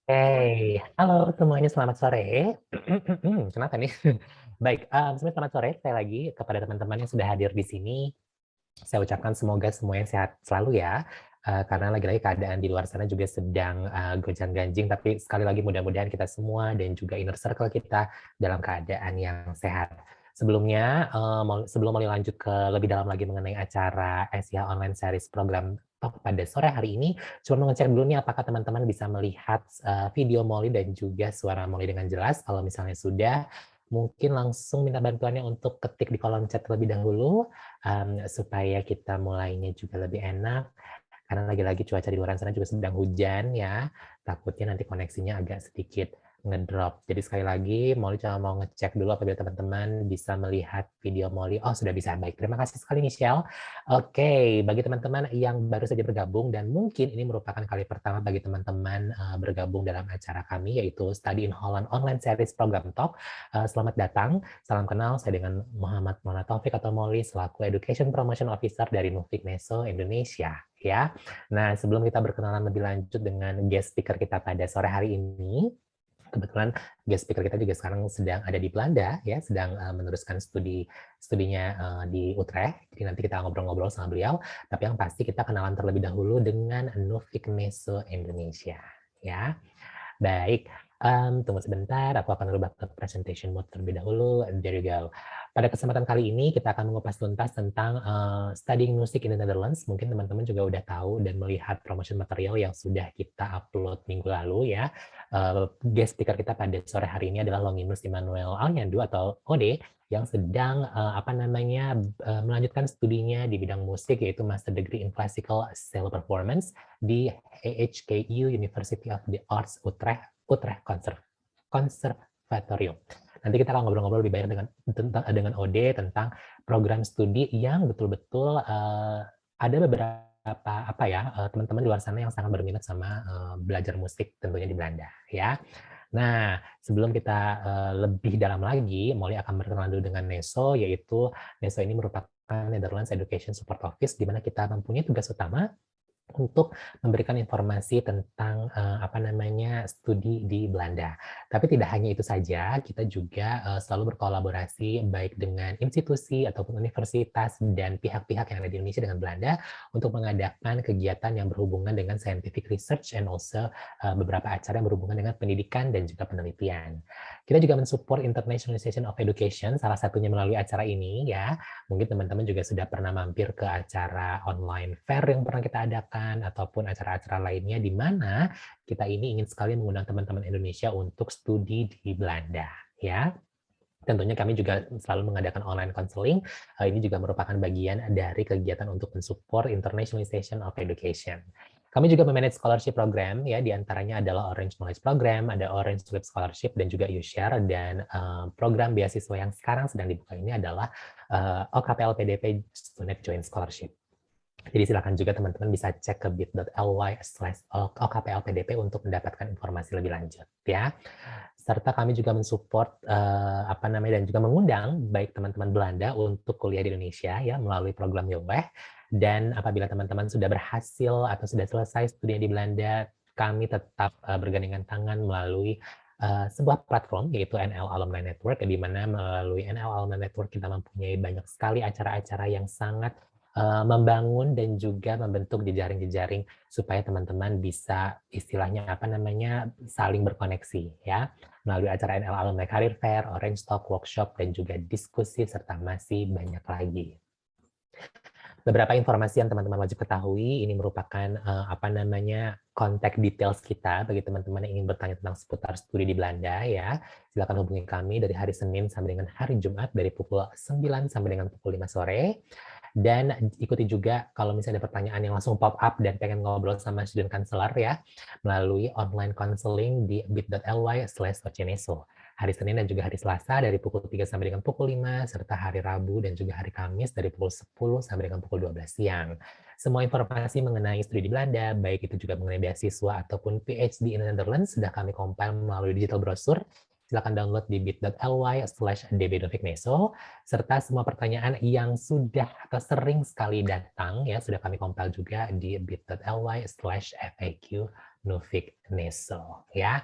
Hey, halo semuanya, selamat sore. Kenapa nih? Baik, semuanya selamat sore sekali lagi kepada teman-teman yang sudah hadir di sini. Saya ucapkan semoga semuanya sehat selalu ya, karena lagi-lagi keadaan di luar sana juga sedang, gonjang-ganjing, tapi sekali lagi mudah-mudahan kita semua dan juga inner circle kita dalam keadaan yang sehat. Sebelumnya, sebelum mau lanjut ke lebih dalam lagi mengenai acara Asia Online Series program Talk pada sore hari ini, cuma mau ngecek dulu nih apakah teman-teman bisa melihat, video Molly dan juga suara Molly dengan jelas. Kalau misalnya sudah, mungkin langsung minta bantuannya untuk ketik di kolom chat terlebih dahulu, supaya kita mulainya juga lebih enak, karena lagi-lagi cuaca di luar sana juga sedang hujan ya, takutnya nanti koneksinya agak sedikit ngedrop. Jadi sekali lagi, Molly cuma mau ngecek dulu apabila teman-teman bisa melihat video Molly. Oh, sudah bisa. Baik, terima kasih sekali Michelle. Oke, bagi teman-teman yang baru saja bergabung dan mungkin ini merupakan kali pertama bagi teman-teman bergabung dalam acara kami, yaitu Study in Holland Online Series Program Talk. Selamat datang. Salam kenal, saya dengan Muhammad Maulana Taufik atau Molly selaku Education Promotion Officer dari Nuffic Meso Indonesia. Ya, nah sebelum kita berkenalan lebih lanjut dengan guest speaker kita pada sore hari ini, kebetulan guest speaker kita juga sekarang sedang ada di Belanda, ya, sedang meneruskan studinya di Utrecht. Jadi nanti kita ngobrol-ngobrol sama beliau. Tapi yang pasti kita kenalan terlebih dahulu dengan Nuffic Meso Indonesia, ya. Baik, tunggu sebentar, aku akan rubah ke presentation mode terlebih dahulu. There you go. Pada kesempatan kali ini kita akan mengupas tuntas tentang studying music in the Netherlands. Mungkin teman-teman juga udah tahu dan melihat promotion material yang sudah kita upload minggu lalu ya. Guest speaker kita pada sore hari ini adalah Longinus Immanuel Alnyandu atau Ode yang sedang melanjutkan studinya di bidang musik, yaitu Master Degree in Classical Cello Performance di HKU University of the Arts Utrecht Conservatorium. Nanti kita akan ngobrol-ngobrol lebih banyak dengan Ode tentang program studi yang betul-betul ada beberapa teman-teman di luar sana yang sangat berminat sama belajar musik tentunya di Belanda ya. Nah, sebelum kita lebih dalam lagi, Molly akan berkenalan dulu dengan NESO, yaitu NESO ini merupakan Netherlands Education Support Office, di mana kita mempunyai tugas utama untuk memberikan informasi tentang studi di Belanda. Tapi tidak hanya itu saja, kita juga selalu berkolaborasi baik dengan institusi ataupun universitas dan pihak-pihak yang ada di Indonesia dengan Belanda untuk mengadakan kegiatan yang berhubungan dengan scientific research and also beberapa acara yang berhubungan dengan pendidikan dan juga penelitian. Kita juga mensupport internationalization of education, salah satunya melalui acara ini ya. Mungkin teman-teman juga sudah pernah mampir ke acara online fair yang pernah kita adakan, ataupun acara-acara lainnya di mana kita ini ingin sekali mengundang teman-teman Indonesia untuk studi di Belanda. Ya, tentunya kami juga selalu mengadakan online counseling. Ini juga merupakan bagian dari kegiatan untuk mensupport internationalization of education. Kami juga memanage scholarship program, ya, diantaranya adalah Orange Knowledge Program, ada Orange Tulip Scholarship, dan juga YouShare, dan program beasiswa yang sekarang sedang dibuka ini adalah OKP LPDP Student Joint Scholarship. Jadi silakan juga teman-teman bisa cek ke bit.ly/OKPLPDP untuk mendapatkan informasi lebih lanjut ya. Serta kami juga mensupport dan juga mengundang baik teman-teman Belanda untuk kuliah di Indonesia ya melalui program YOWEH. Dan apabila teman-teman sudah berhasil atau sudah selesai studinya di Belanda, kami tetap bergandengan tangan melalui sebuah platform yaitu NL Alumni Network, di mana melalui NL Alumni Network kita mempunyai banyak sekali acara-acara yang sangat membangun dan juga membentuk jejaring-jejaring supaya teman-teman bisa istilahnya saling berkoneksi ya melalui acara NL Alumni Career Fair, Orange Talk, workshop, dan juga diskusi serta masih banyak lagi. Beberapa informasi yang teman-teman wajib ketahui, ini merupakan kontak details kita bagi teman-teman yang ingin bertanya tentang seputar studi di Belanda ya. Silakan hubungi kami dari hari Senin sampai dengan hari Jumat dari pukul 9 sampai dengan pukul 5 sore. Dan ikuti juga kalau misalnya ada pertanyaan yang langsung pop up dan pengen ngobrol sama student counselor ya, melalui online counseling di bit.ly/oceneso. Hari Senin dan juga hari Selasa dari pukul 3 sampai dengan pukul 5, serta hari Rabu dan juga hari Kamis dari pukul 10 sampai dengan pukul 12 siang. Semua informasi mengenai studi di Belanda, baik itu juga mengenai beasiswa ataupun PhD in the Netherlands, sudah kami compile melalui digital brochure. Silakan download di bit.ly/db.fikmeso, serta semua pertanyaan yang sudah atau sering sekali datang, ya sudah kami compile juga di bit.ly/FAQ Nufik Neso ya.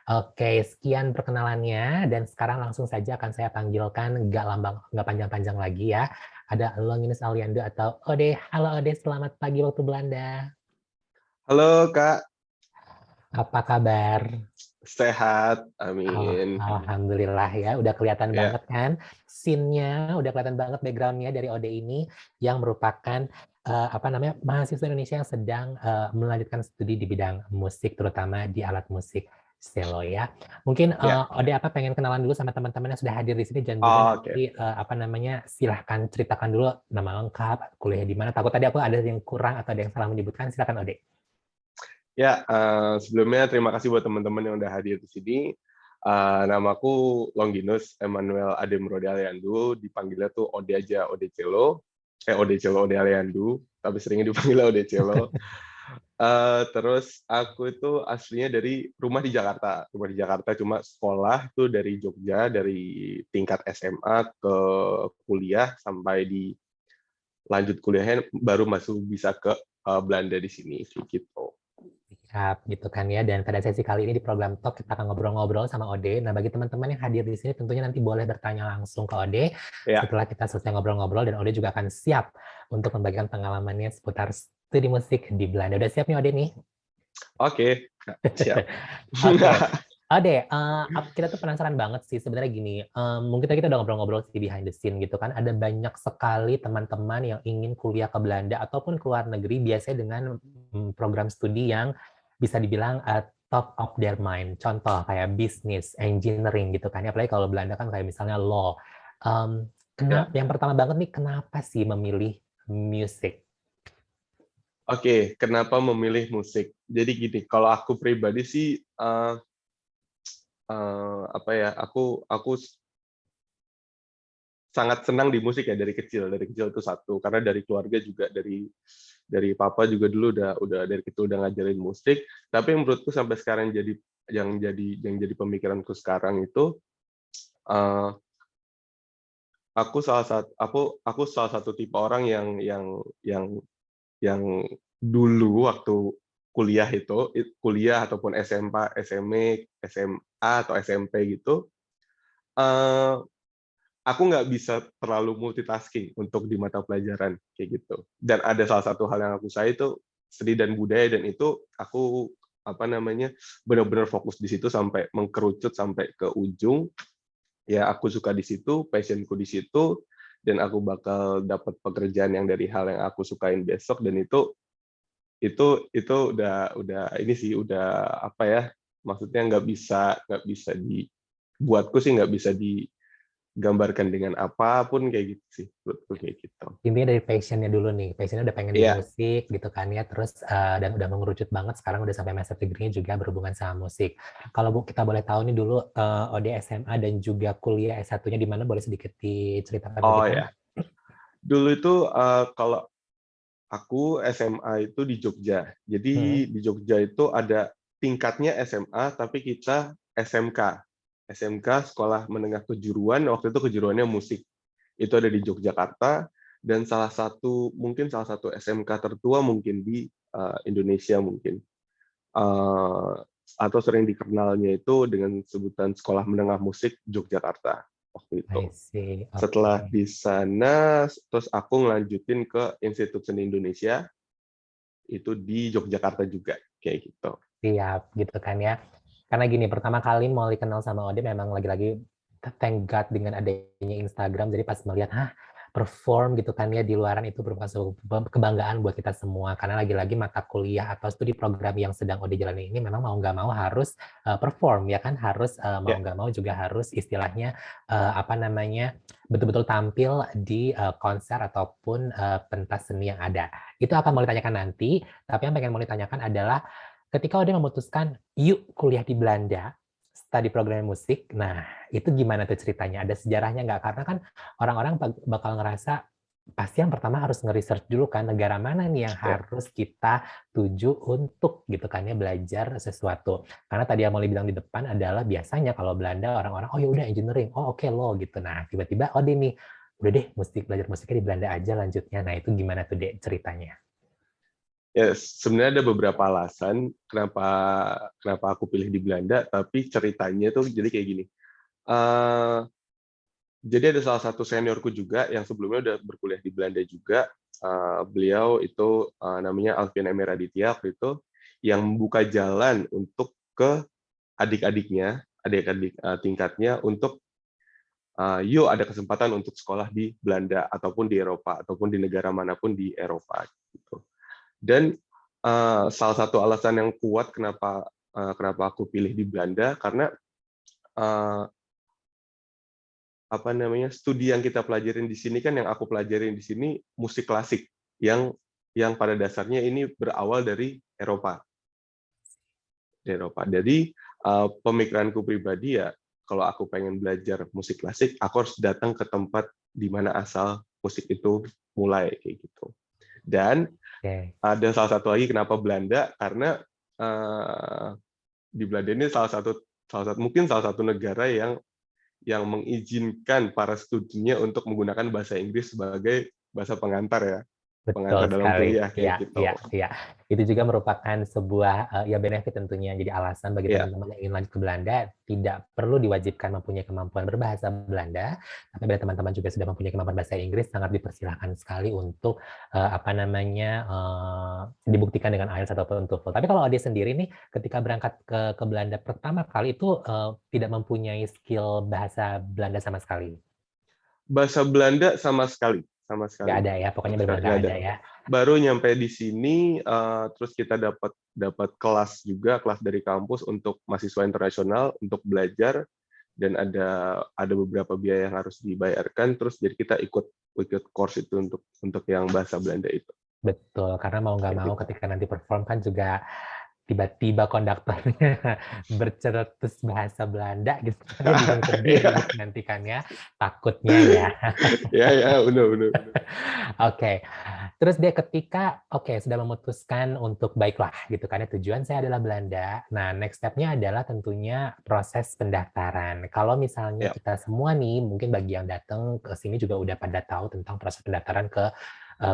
Oke, sekian perkenalannya dan sekarang langsung saja akan saya panggilkan nggak panjang-panjang lagi ya. Ada Longinus Aliando atau Ode. Halo Ode, selamat pagi waktu Belanda. Halo Kak, Apa kabar? sehat, amin. Alhamdulillah ya, udah kelihatan Ya, banget kan scene-nya, udah kelihatan banget background-nya dari Ode ini yang merupakan apa namanya mahasiswa Indonesia yang sedang melanjutkan studi di bidang musik, terutama di alat musik cello ya. Mungkin ya. Ode apa pengen kenalan dulu sama teman-teman yang sudah hadir di sini dan juga Oh, oke. nanti apa namanya silahkan ceritakan dulu nama lengkap, kuliah di mana. Takut tadi aku ada yang kurang atau ada yang salah menyebutkan, silakan Ode. Ya, sebelumnya terima kasih buat teman-teman yang udah hadir di sini. Namaku Longinus Emmanuel Ademrode Aliandu, dipanggilnya tuh Ode aja, Ode Cello. Ode Cello, Ode Aliandu, tapi seringnya dipanggilnya Ode Cello. Terus aku itu aslinya dari rumah di Jakarta. Rumah di Jakarta, cuma sekolah tuh dari Jogja, dari tingkat SMA ke kuliah, sampai di lanjut kuliahnya baru masuk bisa ke Belanda di sini, gitu. Siap, gitu kan ya. Dan pada sesi kali ini di program Talk kita akan ngobrol-ngobrol sama Ode. Nah, bagi teman-teman yang hadir di sini tentunya nanti boleh bertanya langsung ke Ode Ya, setelah kita selesai ngobrol-ngobrol dan Ode juga akan siap untuk membagikan pengalamannya seputar studi musik di Belanda. Udah siap nih Ode nih? oke, siap. Oke. Ode, kita tuh penasaran banget sih sebenarnya gini. Mungkin tadi kita udah ngobrol-ngobrol sih behind the scene gitu kan. Ada banyak sekali teman-teman yang ingin kuliah ke Belanda ataupun ke luar negeri biasanya dengan program studi yang bisa dibilang top of their mind. Contoh kayak bisnis, engineering gitu kan. Apalagi kalau Belanda kan kayak misalnya law. Ya, Yang pertama banget nih, kenapa sih memilih musik? oke. Kenapa memilih musik? Jadi gini, kalau aku pribadi sih, apa ya? Aku sangat senang di musik ya dari kecil. Dari kecil itu satu, karena dari keluarga juga dari papa juga dulu udah dari kecil udah ngajarin musik. Tapi menurutku sampai sekarang yang jadi pemikiranku sekarang itu, eh, aku salah satu tipe orang yang yang dulu waktu kuliah ataupun SMA, SMA atau SMP gitu, eh, aku nggak bisa terlalu multitasking untuk di mata pelajaran kayak gitu. Dan ada salah satu hal yang aku suka itu seni dan budaya, dan itu aku apa namanya benar-benar fokus di situ sampai mengkerucut sampai ke ujung. Ya aku suka di situ, passionku di situ, dan aku bakal dapat pekerjaan yang dari hal yang aku sukain besok. Dan itu udah ini sih, udah apa ya, maksudnya nggak bisa buatku sih nggak bisa digambarkan dengan apapun kayak gitu sih, menurutku kayak gitu. Intinya dari passionnya dulu nih, passionnya udah pengen di Iya. musik gitu kan ya, terus dan udah mengerucut banget sekarang udah sampai master degree-nya juga berhubungan sama musik. Kalau Bu kita boleh tahu nih dulu Ode SMA dan juga kuliah S1-nya di mana, boleh sedikit diceritakan ke Oh kita? ya, dulu itu kalau aku SMA itu di Jogja. Hmm. Jadi di Jogja itu ada tingkatnya SMA, tapi kita SMK. SMK Sekolah Menengah Kejuruan, waktu itu kejuruannya musik. Itu ada di Yogyakarta, dan mungkin salah satu SMK tertua mungkin di Indonesia mungkin. Eh, atau sering dikenalnya itu dengan sebutan Sekolah Menengah Musik Yogyakarta waktu I itu. see, Setelah oke. di sana, terus aku ngelanjutin ke Institut Seni Indonesia, itu di Yogyakarta juga, kayak gitu. Siap gitu kan ya. Karena gini, pertama kali mau dikenal sama Ode memang lagi-lagi thank God dengan adanya Instagram. Jadi pas melihat, perform gitu kan ya di luaran, itu merupakan suatu kebanggaan buat kita semua. Karena lagi-lagi mata kuliah atau studi program yang sedang Ode jalani ini memang mau nggak mau harus perform ya kan, harus mau Ya, nggak mau juga harus istilahnya apa namanya betul-betul tampil di konser ataupun pentas seni yang ada. Itu akan mau ditanyakan nanti. Tapi yang pengen mau ditanyakan adalah ketika Ode memutuskan, yuk kuliah di Belanda, studi program musik, nah itu gimana tuh ceritanya? Ada sejarahnya nggak? Karena kan orang-orang bakal ngerasa, pasti yang pertama harus nge-research dulu kan, negara mana nih yang ya. harus kita tuju untuk gitu kan ya, belajar sesuatu. Karena tadi yang mau bilang di depan adalah biasanya kalau Belanda orang-orang, oh ya udah engineering, oh oke lo gitu. Nah tiba-tiba Ode nih, udah deh belajar musiknya di Belanda aja lanjutnya. Nah itu gimana tuh deh ceritanya? Ya, sebenarnya ada beberapa alasan kenapa aku pilih di Belanda, tapi ceritanya tuh jadi kayak gini. Eh, jadi ada salah satu seniorku juga yang sebelumnya udah berkuliah di Belanda juga. Beliau itu namanya Alvin Emeraditya waktu itu, yang membuka jalan untuk ke adik-adiknya, adik-adik tingkatnya untuk yuk ada kesempatan untuk sekolah di Belanda ataupun di Eropa ataupun di negara manapun di Eropa gitu. Dan salah satu alasan yang kuat kenapa aku pilih di Belanda karena uh, apa namanya, studi yang kita pelajarin di sini kan, yang aku pelajarin di sini musik klasik yang pada dasarnya ini berawal dari Eropa. Jadi pemikiranku pribadi ya, kalau aku pengen belajar musik klasik, aku harus datang ke tempat di mana asal musik itu mulai kayak gitu. Dan Oke. ada salah satu lagi kenapa Belanda, karena di Belanda ini mungkin salah satu negara yang mengizinkan para studinya untuk menggunakan bahasa Inggris sebagai bahasa pengantar ya, pengantar Betul dalam sekali. kuliah kayak Iya, gitu. iya, iya. Itu juga merupakan sebuah ya benefit tentunya. Jadi alasan bagi Ya, teman-teman yang ingin lanjut ke Belanda tidak perlu diwajibkan mempunyai kemampuan berbahasa Belanda, tapi bila teman-teman juga sudah mempunyai kemampuan bahasa Inggris, sangat dipersilahkan sekali untuk apa namanya dibuktikan dengan IELTS ataupun TOEFL. Tapi kalau Ade sendiri nih, ketika berangkat ke Belanda pertama kali itu tidak mempunyai skill bahasa Belanda sama sekali. bahasa Belanda sama Nggak sekali, ada ya, pokoknya benar-benar nggak nggak ada. ada ya. Baru nyampe di sini, terus kita dapat kelas juga, kelas dari kampus untuk mahasiswa internasional untuk belajar, dan ada beberapa biaya yang harus dibayarkan. Terus jadi kita ikut course itu untuk yang bahasa Belanda itu. Betul, karena mau nggak Kayak mau gitu. ketika nanti perform kan juga tiba-tiba konduktornya bercetus bahasa Belanda gitu kan, ya bingung sendiri Iya, nanti kan ya, takutnya ya. iya, iya, benar, benar, benar. Oke, terus dia ketika sudah memutuskan untuk baiklah gitu kan ya, tujuan saya adalah Belanda. Nah, next step-nya adalah tentunya proses pendaftaran. Kalau misalnya Ya, kita semua nih, mungkin bagi yang datang ke sini juga udah pada tahu tentang proses pendaftaran ke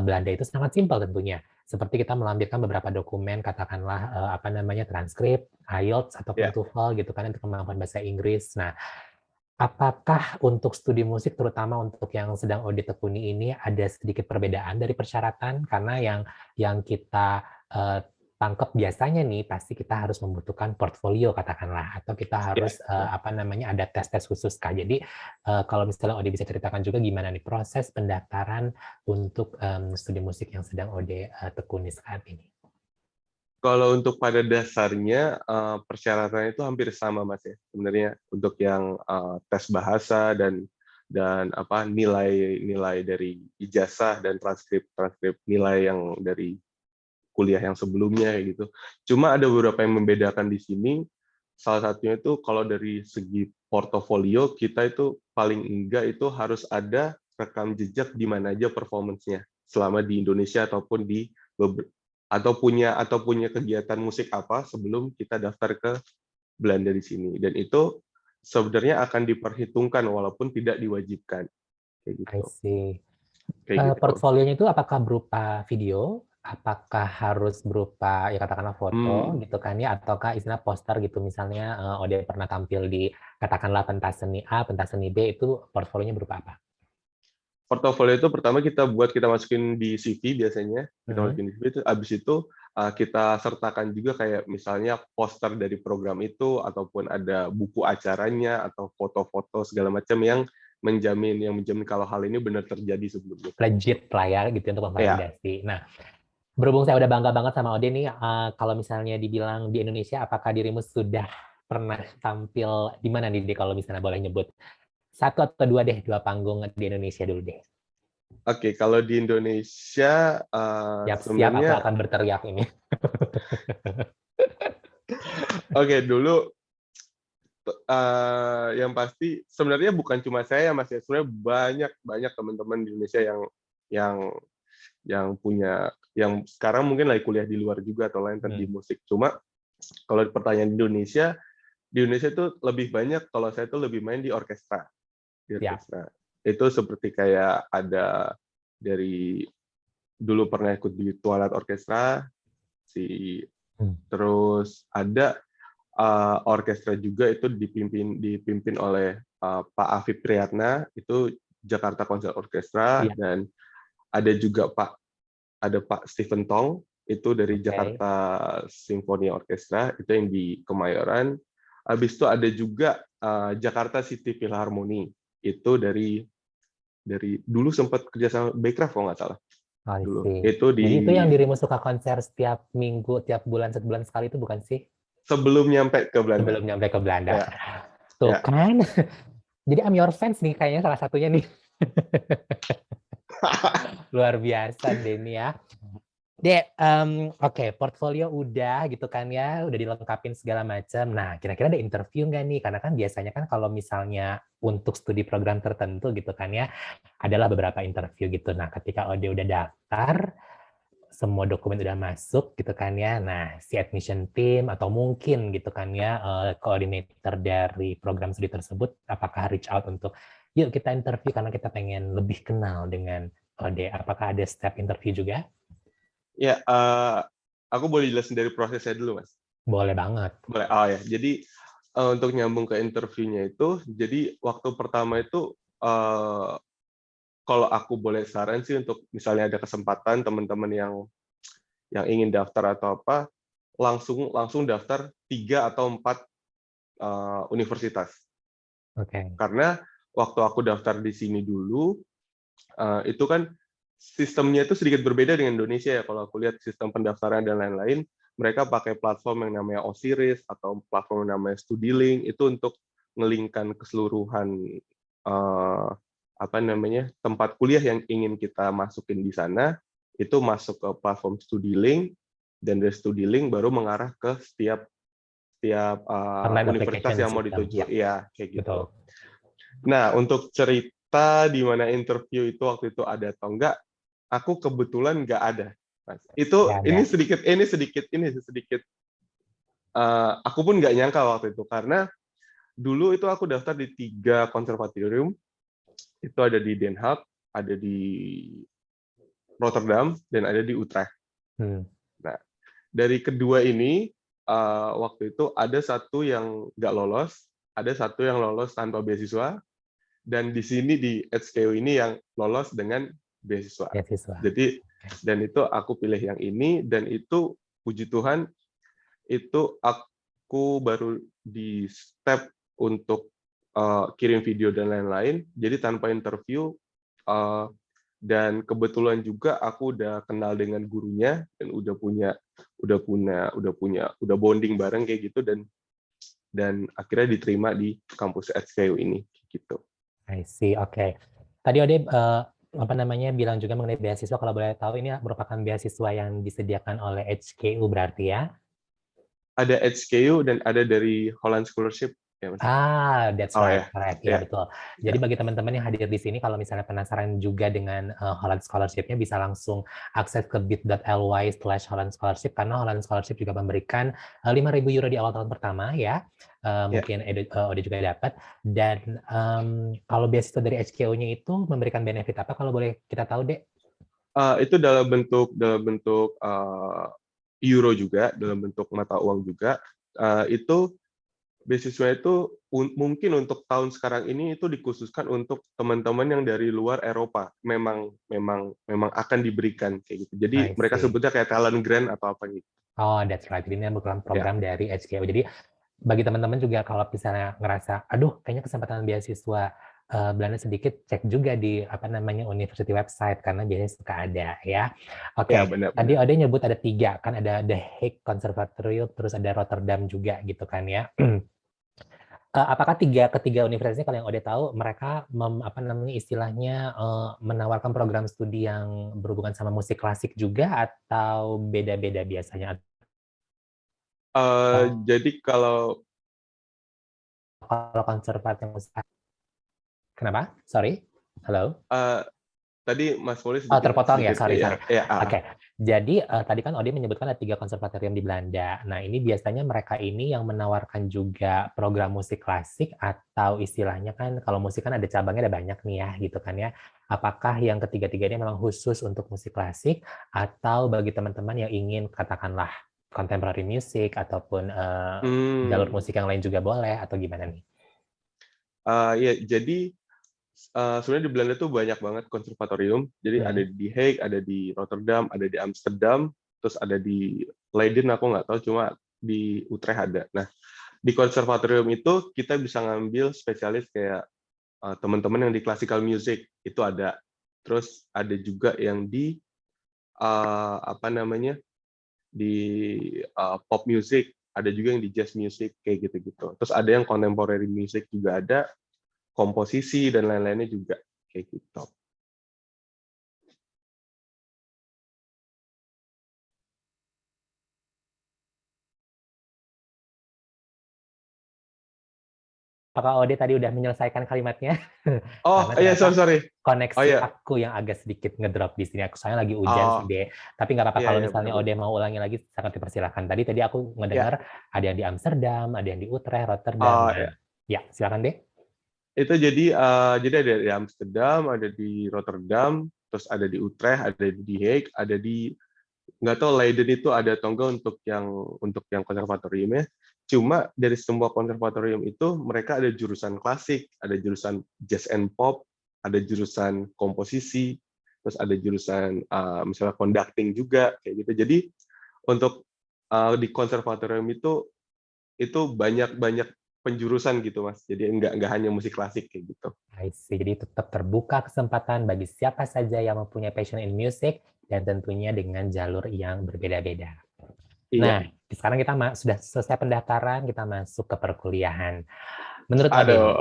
Belanda itu sangat simpel tentunya. Seperti kita melampirkan beberapa dokumen, katakanlah apa namanya transkrip, IELTS ataupun ya. TOEFL gitu kan untuk kemampuan bahasa Inggris. Nah, apakah untuk studi musik, terutama untuk yang sedang Odi tekuni ini, ada sedikit perbedaan dari persyaratan? Karena yang kita tangkap biasanya nih, pasti kita harus membutuhkan portfolio katakanlah, atau kita Ya, harus betul. apa namanya ada tes-tes khusus kah? Jadi kalau misalnya Odi bisa ceritakan juga gimana nih proses pendaftaran untuk studi musik yang sedang Odi tekuni saat ini? Kalau untuk pada dasarnya persyaratannya itu hampir sama Mas ya. Sebenarnya untuk yang tes bahasa dan apa nilai dari ijazah dan transkrip nilai yang dari kuliah yang sebelumnya kayak gitu. Cuma ada beberapa yang membedakan di sini. Salah satunya itu kalau dari segi portofolio, kita itu paling enggak itu harus ada rekam jejak di mana aja performance-nya selama di Indonesia ataupun atau punya kegiatan musik apa sebelum kita daftar ke Belanda di sini. Dan itu sebenarnya akan diperhitungkan walaupun tidak diwajibkan kayak I gitu. see. Kayak gitu. Portfolionya itu apakah berupa video, apakah harus berupa ya katakanlah foto Hmm. gitu kan ya, ataukah istilah poster gitu misalnya Ode pernah tampil di katakanlah pentas seni A, pentas seni B itu portfolionya berupa apa? Portofolio itu pertama kita masukin di CV biasanya, kita Hmm. masukin di CV itu habis itu kita sertakan juga kayak misalnya poster dari program itu ataupun ada buku acaranya atau foto-foto segala macam yang menjamin kalau hal ini benar terjadi sebelumnya kayak gitu. Legit lah ya gitu untuk Ya, memvalidasi. Nah, berhubung saya udah bangga banget sama Ode nih, kalau misalnya dibilang di Indonesia, apakah dirimu sudah pernah tampil di mana nih, kalau misalnya boleh nyebut? Satu atau dua deh, dua panggung di Indonesia dulu deh. oke. Kalau di Indonesia Siap-siap aku sebenarnya akan berteriak ini. oke dulu yang pasti sebenarnya bukan cuma saya Mas ya, sebenarnya banyak banyak teman-teman di Indonesia yang yang sekarang mungkin lagi kuliah di luar juga atau lain di Hmm. musik. Cuma kalau pertanyaan di Indonesia itu lebih banyak kalau saya tuh lebih main di orkestra. Di Ya, orkestra. Itu seperti kayak ada dari dulu pernah ikut di Twilight Orchestra, si Hmm. terus ada orkestra juga itu dipimpin oleh Pak Afif Priyatna, itu Jakarta Concert Orchestra, Iya, dan ada juga Pak Stephen Tong, itu dari oke. Jakarta Symphony Orchestra, itu yang di Kemayoran. Habis itu ada juga Jakarta City Philharmony, itu dari dulu sempat kerja sama Backcraft kalau nggak salah I dulu. see. Itu di Jadi itu yang dirimu suka konser setiap minggu, tiap bulan, sebulan sekali itu bukan sih? sebelum nyampe ke Belanda. Sebelum nyampe ke Belanda. Ya, Tuh ya. kan. Jadi I'm your fans nih kayaknya salah satunya nih. Luar biasa Denny ya. Dek, oke, portfolio udah gitu kan ya, udah dilengkapin segala macam. Nah, kira-kira ada interview nggak nih? Karena kan biasanya kan kalau misalnya untuk studi program tertentu gitu kan ya, adalah beberapa interview gitu. Nah, ketika Ode udah daftar, semua dokumen udah masuk gitu kan ya. Nah, si admission team atau mungkin gitu kan ya, koordinator dari program studi tersebut, apakah reach out untuk, yuk kita interview karena kita pengen lebih kenal dengan Ode. Apakah ada step interview juga? Ya, aku boleh jelasin dari prosesnya dulu, Mas. Boleh banget. Boleh. Oh ya, jadi untuk nyambung ke interviewnya itu, jadi waktu pertama itu kalau aku boleh saran sih untuk misalnya ada kesempatan teman-teman yang ingin daftar atau apa, langsung daftar 3 atau 4 universitas. Oke. Karena waktu aku daftar di sini dulu, itu kan sistemnya itu sedikit berbeda dengan Indonesia ya. Kalau aku lihat sistem pendaftaran dan lain-lain, mereka pakai platform yang namanya Osiris atau platform yang namanya StudiLink, itu untuk ngelingkan keseluruhan apa namanya tempat kuliah yang ingin kita masukin di sana, itu masuk ke platform StudiLink, dan dari StudiLink baru mengarah ke setiap Online universitas application yang mau system. dituju. Ya, Iya, kayak gitu. betul. Nah, untuk cerita di mana interview itu waktu itu ada atau enggak, aku kebetulan nggak ada, Mas. Nggak Itu ada. ini sedikit aku pun nggak nyangka waktu itu, karena dulu itu aku daftar di 3 konservatorium, itu ada di Den Haag, ada di Rotterdam, dan ada di Utrecht. Hmm. Nah, dari kedua ini, waktu itu ada satu yang nggak lolos, ada satu yang lolos tanpa beasiswa, dan di sini di HKU ini yang lolos dengan beasiswa. Beasiswa. Jadi, dan itu aku pilih yang ini, dan itu puji Tuhan itu aku baru di step untuk kirim video dan lain-lain. Jadi tanpa interview, dan kebetulan juga aku udah kenal dengan gurunya dan udah bonding bareng kayak gitu, dan akhirnya diterima di kampus HKU ini gitu. I see. Oke. Tadi Ode apa namanya bilang juga mengenai beasiswa. Kalau boleh tahu ini merupakan beasiswa yang disediakan oleh HKU berarti ya? Ada HKU dan ada dari Holland Scholarship ya, Mas. That's Oh right, ya, correct. Ya, ya, betul. Jadi ya. bagi teman-teman yang hadir di sini, kalau misalnya penasaran juga dengan Holland Scholarship-nya, bisa langsung akses ke bit.ly/Holland Scholarship, karena Holland Scholarship juga memberikan 5.000 euro di awal tahun pertama, ya. Ya. Mungkin Ode juga dapat. Dan kalau beasiswa dari HKU-nya itu memberikan benefit apa, kalau boleh kita tahu, Dek? Itu dalam bentuk euro juga, dalam bentuk mata uang juga. Itu beasiswa itu mungkin untuk tahun sekarang ini itu dikhususkan untuk teman-teman yang dari luar Eropa. Memang akan diberikan kayak gitu. Jadi I mereka see. sebutnya kayak talent grant atau apa gitu. Oh, that's right. Ini merupakan Ya, program dari HKU. Jadi bagi teman-teman juga kalau misalnya ngerasa, aduh, kayaknya kesempatan beasiswa Belanda sedikit, cek juga di apa namanya university website karena biasanya suka ada ya. Oke, ya tadi benar-benar. Ode nyebut ada 3 kan, ada The Hague Conservatorium, terus ada Rotterdam juga gitu kan ya. Apakah ketiga universitas ini kalau yang Ode tahu mereka apa namanya istilahnya menawarkan program studi yang berhubungan sama musik klasik juga atau beda-beda biasanya? Jadi kalau Kalau konservatif musik, kenapa? Sorry, halo. uh, tadi Mas Poli Oh, sedikit terpotong ya, sedikit sorry, sorry. ya, ya, Oke, jadi tadi kan Odi menyebutkan ada 3 konservatorium di Belanda. Nah, ini biasanya mereka ini yang menawarkan juga program musik klasik atau istilahnya kan kalau musik kan ada cabangnya ada banyak nih ya, gitu kan ya. Apakah yang ketiga-tiga ini memang khusus untuk musik klasik atau bagi teman-teman yang ingin katakanlah contemporary music ataupun jalur Hmm. musik yang lain juga boleh atau gimana nih? Ya, jadi sebenarnya di Belanda tuh banyak banget konservatorium. Jadi ada Hmm. di Hague, ada di Rotterdam, ada di Amsterdam, terus ada di Leiden, aku nggak tahu, cuma di Utrecht ada. Nah, di konservatorium itu kita bisa ngambil spesialis kayak teman-teman yang di classical music itu ada. Terus ada juga yang di apa namanya, di pop music, ada juga yang di jazz music kayak gitu-gitu. Terus ada yang contemporary music juga ada, komposisi dan lain-lainnya juga kayak gitu. Apakah Ode tadi udah menyelesaikan kalimatnya? Oh Karena iya, ternyata sorry. Oh koneksi iya. aku yang agak sedikit ngedrop di sini. Aku soalnya lagi hujan sih, Oh De. Tapi nggak apa-apa iya, kalau iya, misalnya benar-benar. Ode mau ulangi lagi, sangat dipersilakan. Tadi aku Ya, ngedengar ada yang di Amsterdam, ada yang di Utrecht, Rotterdam. oh Nah, ya. ya silakan, De. Itu jadi ada di Amsterdam, ada di Rotterdam, terus ada di Utrecht, ada di Hague, ada di nggak tahu Leiden itu ada atau enggak untuk yang konservatoriumnya. Cuma dari semua konservatorium itu mereka ada jurusan klasik, ada jurusan jazz and pop, ada jurusan komposisi, terus ada jurusan misalnya conducting juga kayak gitu. Jadi untuk di konservatorium itu banyak banyak penjurusan gitu Mas. Jadi nggak hanya musik klasik kayak gitu. I see. Jadi tetap terbuka kesempatan bagi siapa saja yang mempunyai passion in music dan tentunya dengan jalur yang berbeda-beda. Iya. Nah, sekarang kita sudah selesai pendaftaran, kita masuk ke perkuliahan. Menurut Ode nih, Aduh.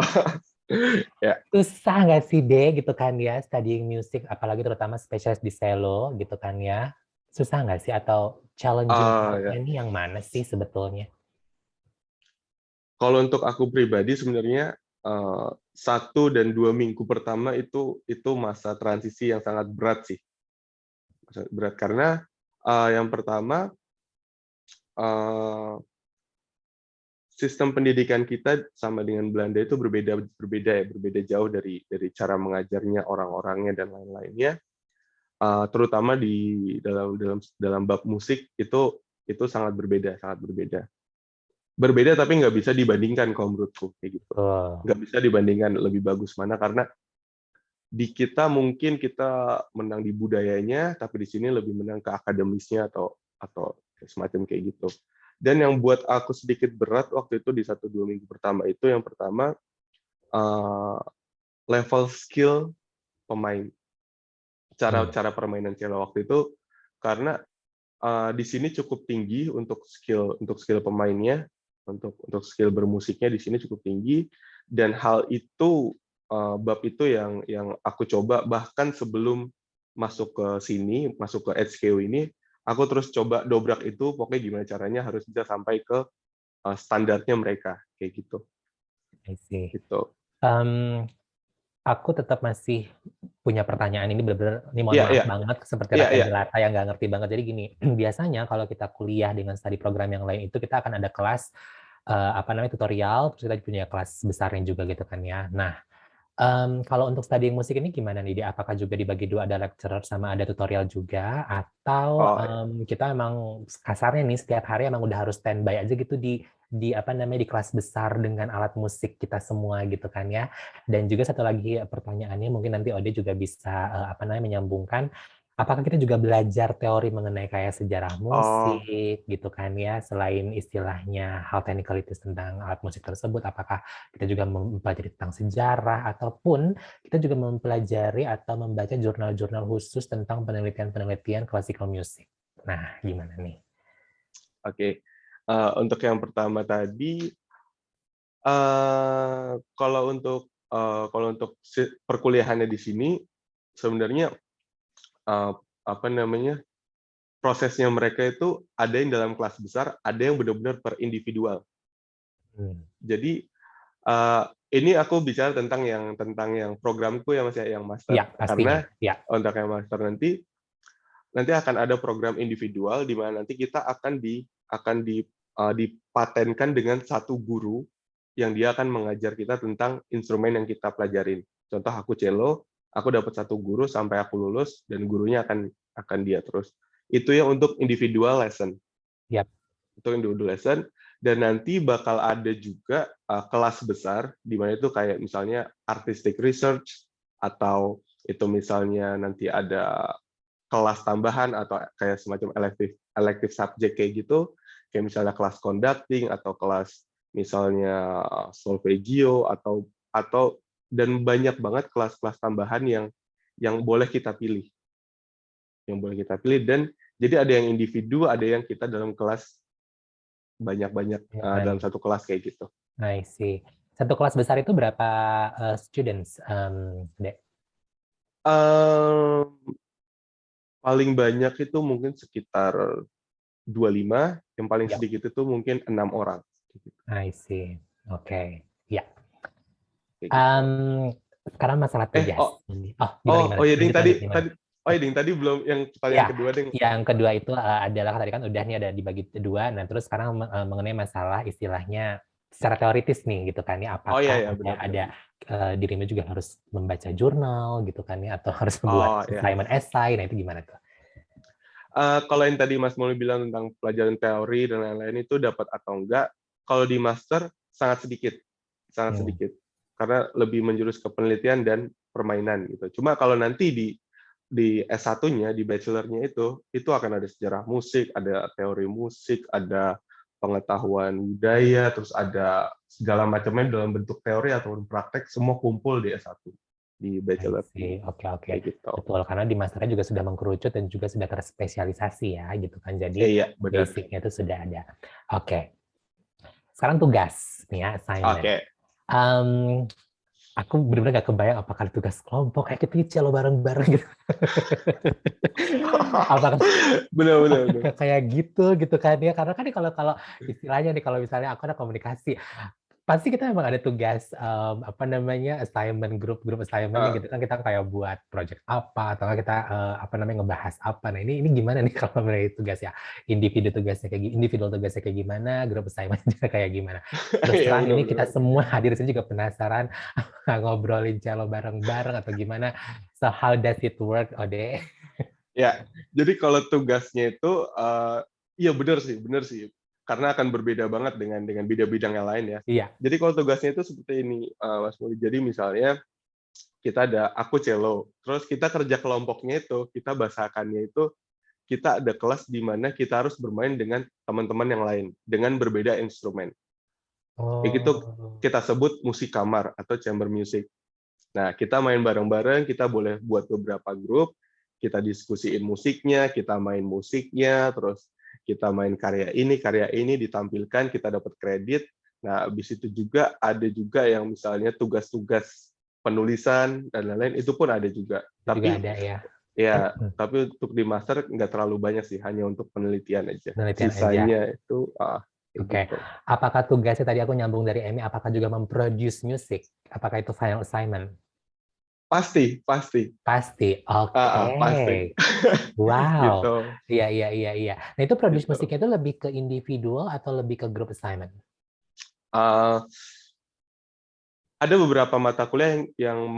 Ya. susah nggak sih deh gitu kan ya, studying music, apalagi terutama spesialis di cello gitu kan ya. Susah nggak sih atau challenging Ya. partnya nih yang mana sih sebetulnya? Kalau untuk aku pribadi sebenarnya 1 dan 2 minggu pertama itu masa transisi yang sangat berat sih. Berat karena yang pertama uh, sistem pendidikan kita sama dengan Belanda itu berbeda jauh dari cara mengajarnya, orang-orangnya dan lain-lainnya. Terutama di dalam bab musik itu sangat berbeda, sangat berbeda. Berbeda tapi nggak bisa dibandingkan kalau menurutku kayak gitu. Oh, Nggak bisa dibandingkan lebih bagus mana karena di kita mungkin kita menang di budayanya, tapi di sini lebih menang ke akademisnya atau semacam kayak gitu. Dan yang buat aku sedikit berat waktu itu di 1-2 minggu pertama itu yang pertama level skill pemain, hmm. cara permainan cello waktu itu karena di sini cukup tinggi untuk skill pemainnya, untuk skill bermusiknya di sini cukup tinggi dan hal itu bab itu yang aku coba bahkan sebelum masuk ke sini, masuk ke HKU ini, aku terus coba dobrak itu pokoknya gimana caranya harus bisa sampai ke standarnya mereka kayak gitu. I see. Gitu. Em, aku tetap masih punya pertanyaan ini benar-benar, ini mohon Iya, maaf iya. banget seperti Iya, rakyat iya. jelata yang nggak ngerti banget. Jadi gini, biasanya kalau kita kuliah dengan studi program yang lain itu kita akan ada kelas apa namanya tutorial, terus kita punya kelas besarnya juga gitu kan ya. Nah, kalau untuk studying musik ini gimana nih? Apakah juga dibagi dua, ada lecturer sama ada tutorial juga? Atau Oh, kita emang kasarnya nih setiap hari emang udah harus standby aja gitu di apa namanya di kelas besar dengan alat musik kita semua gitu kan ya? Dan juga satu lagi pertanyaannya mungkin nanti Ode juga bisa apa namanya menyambungkan. Apakah kita juga belajar teori mengenai kayak sejarah oh, musik gitu kan ya? Selain istilahnya hal technicalities tentang alat musik tersebut, apakah kita juga mempelajari tentang sejarah, ataupun kita juga mempelajari atau membaca jurnal-jurnal khusus tentang penelitian-penelitian classical music. Nah, gimana nih? oke. Untuk yang pertama tadi, kalau untuk perkuliahannya di sini sebenarnya eh, apa namanya prosesnya mereka itu ada yang dalam kelas besar, ada yang benar-benar per individual. Hmm. Jadi eh, ini aku bicara tentang yang programku yang masih yang Ya, master pastinya. karena Ya, untuk yang master nanti akan ada program individual di mana nanti kita akan dipatenkan dengan satu guru yang dia akan mengajar kita tentang instrumen yang kita pelajarin. Contoh aku cello, aku dapat satu guru sampai aku lulus dan gurunya akan dia terus. Itu yang untuk individual lesson. ya. untuk individual lesson, dan nanti bakal ada juga kelas besar di mana itu kayak misalnya artistic research, atau itu misalnya nanti ada kelas tambahan atau kayak semacam elective subject kayak gitu, kayak misalnya kelas conducting atau kelas misalnya solfeggio atau dan banyak banget kelas-kelas tambahan yang boleh kita pilih, dan jadi ada yang individu, ada yang kita dalam kelas banyak-banyak dalam Nice. satu kelas kayak gitu. I see. Satu kelas besar itu berapa students, Dek? Paling banyak itu mungkin sekitar 25, yang paling Ya, sedikit itu mungkin 6 orang. I see. Oke. Ya. Kayak gitu. Sekarang masalah tugas. Oh, Oh, gimana gimana? ya Ding, Lanjut lanjut gimana? tadi belum yang pertanyaan Ya, kedua, Ding. yang kedua itu adalah tadi kan udah nih ada dibagi dua. Nah, terus sekarang mengenai masalah istilahnya secara teoritis nih gitu kan ya, Oh iya apakah ya, benar-benar. ada dirimu juga harus membaca jurnal gitu kan ya, atau harus membuat Oh ya. assignment essay. Nah, itu gimana tuh? Kalau yang tadi Mas Moli bilang tentang pelajaran teori dan lain-lain itu dapat atau enggak, kalau di master sangat sedikit, sangat Hmm. sedikit, karena lebih menjurus ke penelitian dan permainan gitu. Cuma kalau nanti di S1-nya, di bachelor-nya itu akan ada sejarah musik, ada teori musik, ada pengetahuan budaya, terus ada segala macamnya dalam bentuk teori ataupun praktek, semua kumpul di S1, di I bachelor ini, see. Oke, oke. kayak gitu. Betul, karena di masternya juga sudah mengkerucut dan juga sudah terspesialisasi ya, gitu kan. Jadi Iya, benar. basic-nya itu sudah ada. Oke. Sekarang tugas nih ya, assignment. Oke. Aku benar-benar gak kebayang apakah tugas kelompok kayak kita celo bareng-bareng gitu. Apakah Benar. kayak gitu kan ya, karena kan kalau kalau istilahnya nih, kalau misalnya aku ada komunikasi, pasti kita memang ada tugas apa namanya, assignment, grup assignment Eh, gitu kan, kita kayak buat project apa atau kita apa namanya, ngebahas apa. Nah, ini gimana nih kalau mengenai tugas ya, individual tugasnya kayak gimana, grup assignment-nya kayak gimana. Terus Iya, terang ini kita benar. semua hadir di sini juga penasaran ngobrolin cello bareng-bareng atau gimana. So how does it work, Ode? Ya, jadi kalau tugasnya itu, iya benar sih, karena akan berbeda banget dengan bidang-bidang yang lain ya. Iya. Jadi kalau tugasnya itu seperti ini, Mas Muli. Jadi misalnya kita ada aku cello, terus kita kerja kelompoknya itu, kita bahasakannya itu, kita ada kelas di mana kita harus bermain dengan teman-teman yang lain, dengan berbeda instrumen. Itu Oh, kita sebut musik kamar atau chamber music. Nah, kita main bareng-bareng, kita boleh buat beberapa grup, kita diskusiin musiknya, kita main musiknya, terus kita main karya ini ditampilkan, kita dapat kredit. Nah, habis itu juga ada juga yang misalnya tugas-tugas penulisan dan lain-lain, itu pun ada juga. itu juga Tapi ada ya. ya, tapi untuk di master nggak terlalu banyak sih, hanya untuk penelitian aja. Penelitian aja. Sisanya itu kayak Oke. gitu. Apakah tugasnya tadi aku nyambung dari Emmy, apakah juga memproduce music? Apakah itu final assignment? Pasti. Pasti. Pasti. Oke. Wow. Gitu. Iya. Nah, itu produce Gitu. musiknya itu lebih ke individual atau lebih ke group assignment? Uh, ada beberapa mata kuliah yang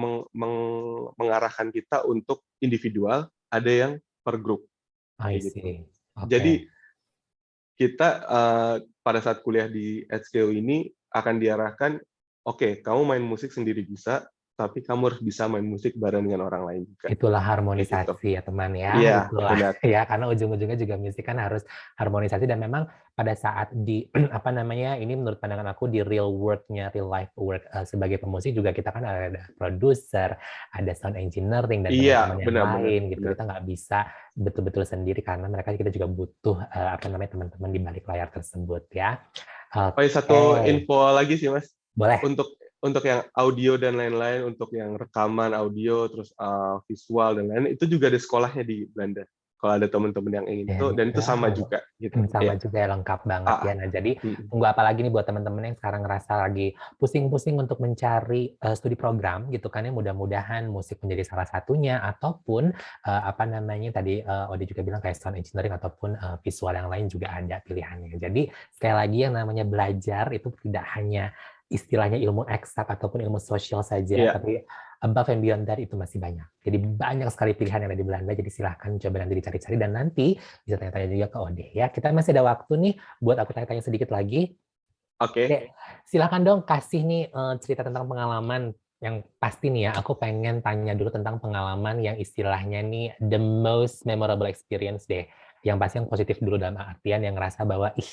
mengarahkan kita untuk individual, ada yang per grup I kayak gitu. see. Oke. Jadi kita pada saat kuliah di HKU ini akan diarahkan, oke, kamu main musik sendiri bisa, tapi kamu harus bisa main musik bareng dengan orang lain juga. Itulah Kayak gitu. harmonisasi ya teman ya, Iya, itulah benar. ya, karena ujung-ujungnya juga musik kan harus harmonisasi, dan memang pada saat di apa namanya, ini menurut pandangan aku di real work-nya, real life work sebagai pemusik juga kita kan ada produser, ada sound engineering dan Iya, teman-teman yang benar. lain gitu. Kita nggak bisa betul-betul sendiri karena kita juga butuh apa namanya, teman-teman di balik layar tersebut ya. Oh, satu Oke, info lagi sih, Mas. boleh. Untuk yang audio dan lain-lain, untuk yang rekaman audio, terus visual dan lain-lain, itu juga ada sekolahnya di Belanda. Kalau ada teman-teman yang ingin itu, dan itu sama Wow. juga gitu. Sama Ya. juga ya, lengkap banget ya. Nah, jadi Mm. tunggu apa lagi nih buat teman-teman yang sekarang ngerasa lagi pusing-pusing untuk mencari studi program gitu kan ya, mudah-mudahan musik menjadi salah satunya, ataupun apa namanya tadi Ode juga bilang kayak sound engineering ataupun visual yang lain juga ada pilihannya. Jadi sekali lagi yang namanya belajar itu tidak hanya istilahnya ilmu eksak ataupun ilmu sosial saja, Iya, tapi above and beyond that itu masih banyak. Jadi banyak sekali pilihan yang ada di Belanda, jadi silahkan coba nanti dicari-cari dan nanti bisa tanya-tanya juga ke Ode ya. Kita masih ada waktu nih buat aku tanya-tanya sedikit lagi. oke. Oke, silahkan dong kasih nih cerita tentang pengalaman yang pasti nih ya, aku pengen tanya dulu tentang pengalaman yang istilahnya nih the most memorable experience deh. Yang pasti yang positif dulu dalam artian yang ngerasa bahwa ih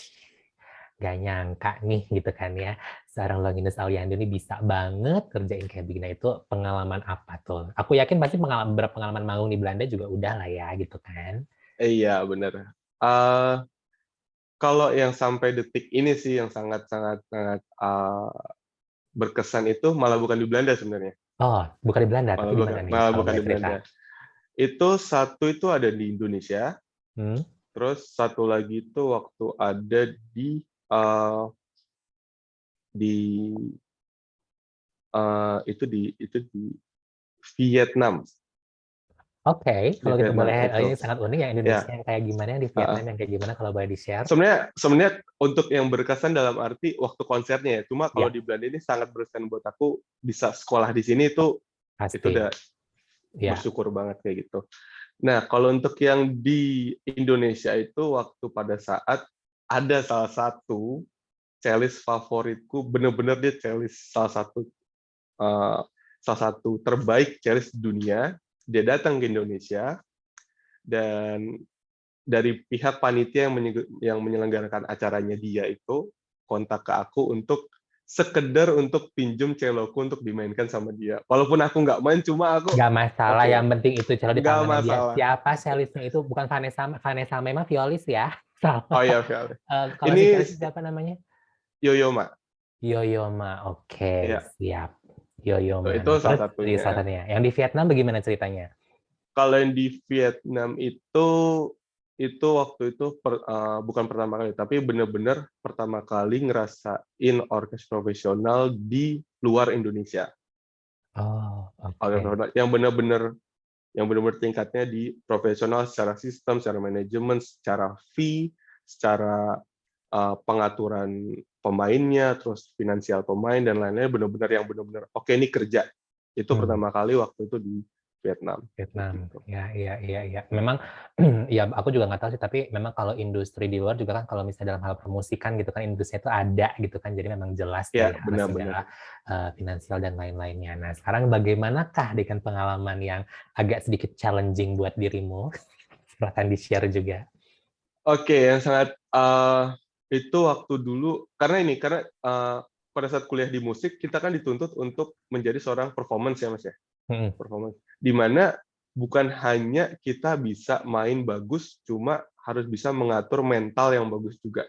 gak nyangka nih gitu kan ya. Seorang Longinus Aliando ini bisa banget kerjain kayak begini. Nah, itu pengalaman apa tuh? Aku yakin pasti beberapa pengalaman maung di Belanda juga udah lah ya gitu kan. Iya, benar. Eh, Kalau yang sampai detik ini sih yang sangat sangat sangat berkesan itu malah bukan di Belanda sebenarnya. Oh, bukan di Belanda, tapi di mana nih Malah kalau bukan boleh di cerita? Belanda. Itu satu itu ada di Indonesia, Hmm? terus satu lagi itu waktu ada eh, di itu di Vietnam. Oke, Di kalau kita Vietnam boleh, itu. ini sangat unik yang Indonesia Ya, yang kayak gimana, yang di Vietnam yang kayak gimana kalau boleh di-share? sebenarnya sebenarnya untuk yang berkesan dalam arti waktu konsernya ya. Cuma kalau Ya, di Belanda ini sangat berkesan buat aku bisa sekolah di sini itu pasti. udah Ya, bersyukur banget kayak gitu. Nah, kalau untuk yang di Indonesia itu waktu pada saat ada salah satu cellist favoritku, bener-bener dia cellist eh, salah satu terbaik cellist di dunia. Dia datang ke Indonesia dan dari pihak panitia yang menyelenggarakan acaranya dia itu kontak ke aku untuk sekedar untuk pinjem celoku untuk dimainkan sama dia. Walaupun aku nggak main, cuma aku nggak masalah. oke, Yang penting itu cello di nggak tangannya dia. masalah. Siapa selisnya itu? Bukan Vanessa, Vanessa memang violis ya. Salah. Oh iya, Vale. Kalau si Ini celis siapa namanya? Yoyoma. Yoyoma. Oke, Ya, siap. Yoyoma. itu Nah, salah terus di salah satunya. satunya. Yang di Vietnam bagaimana ceritanya? Kalau yang di Vietnam itu waktu itu bukan pertama kali, tapi benar-benar pertama kali ngerasain orkes profesional di luar Indonesia. Oh, Orkes oke. profesional yang benar-benar tingkatnya di profesional secara sistem, secara manajemen, secara fee, secara pengaturan pemainnya, terus finansial pemain dan lain-lain benar-benar yang benar-benar oke ini kerja. Itu Hmm. pertama kali waktu itu di Vietnam. Vietnam, Gitu. ya, iya, iya, iya. Memang, ya aku juga nggak tahu sih, tapi memang kalau industri di luar juga kan, kalau misalnya dalam hal permusikan gitu kan, industri itu ada gitu kan, jadi memang jelas dari Ya, hal benar-benar. segala finansial dan lain-lainnya. Nah, sekarang bagaimanakah dengan pengalaman yang agak sedikit challenging buat dirimu? Silahkan di-share juga. Oke, yang sangat itu waktu dulu karena pada saat kuliah di musik kita kan dituntut untuk menjadi seorang performance ya Mas ya, Hmm. performance. Di mana bukan hanya kita bisa main bagus, cuma harus bisa mengatur mental yang bagus juga.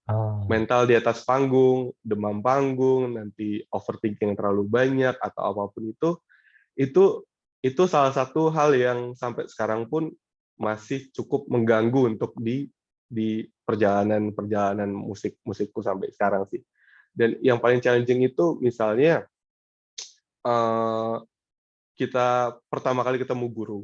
Oh, Mental di atas panggung, demam panggung, nanti overthinking terlalu banyak atau apapun itu itu salah satu hal yang sampai sekarang pun masih cukup mengganggu untuk di perjalanan musikku sampai sekarang sih. Dan yang paling challenging itu misalnya eh, kita pertama kali ketemu guru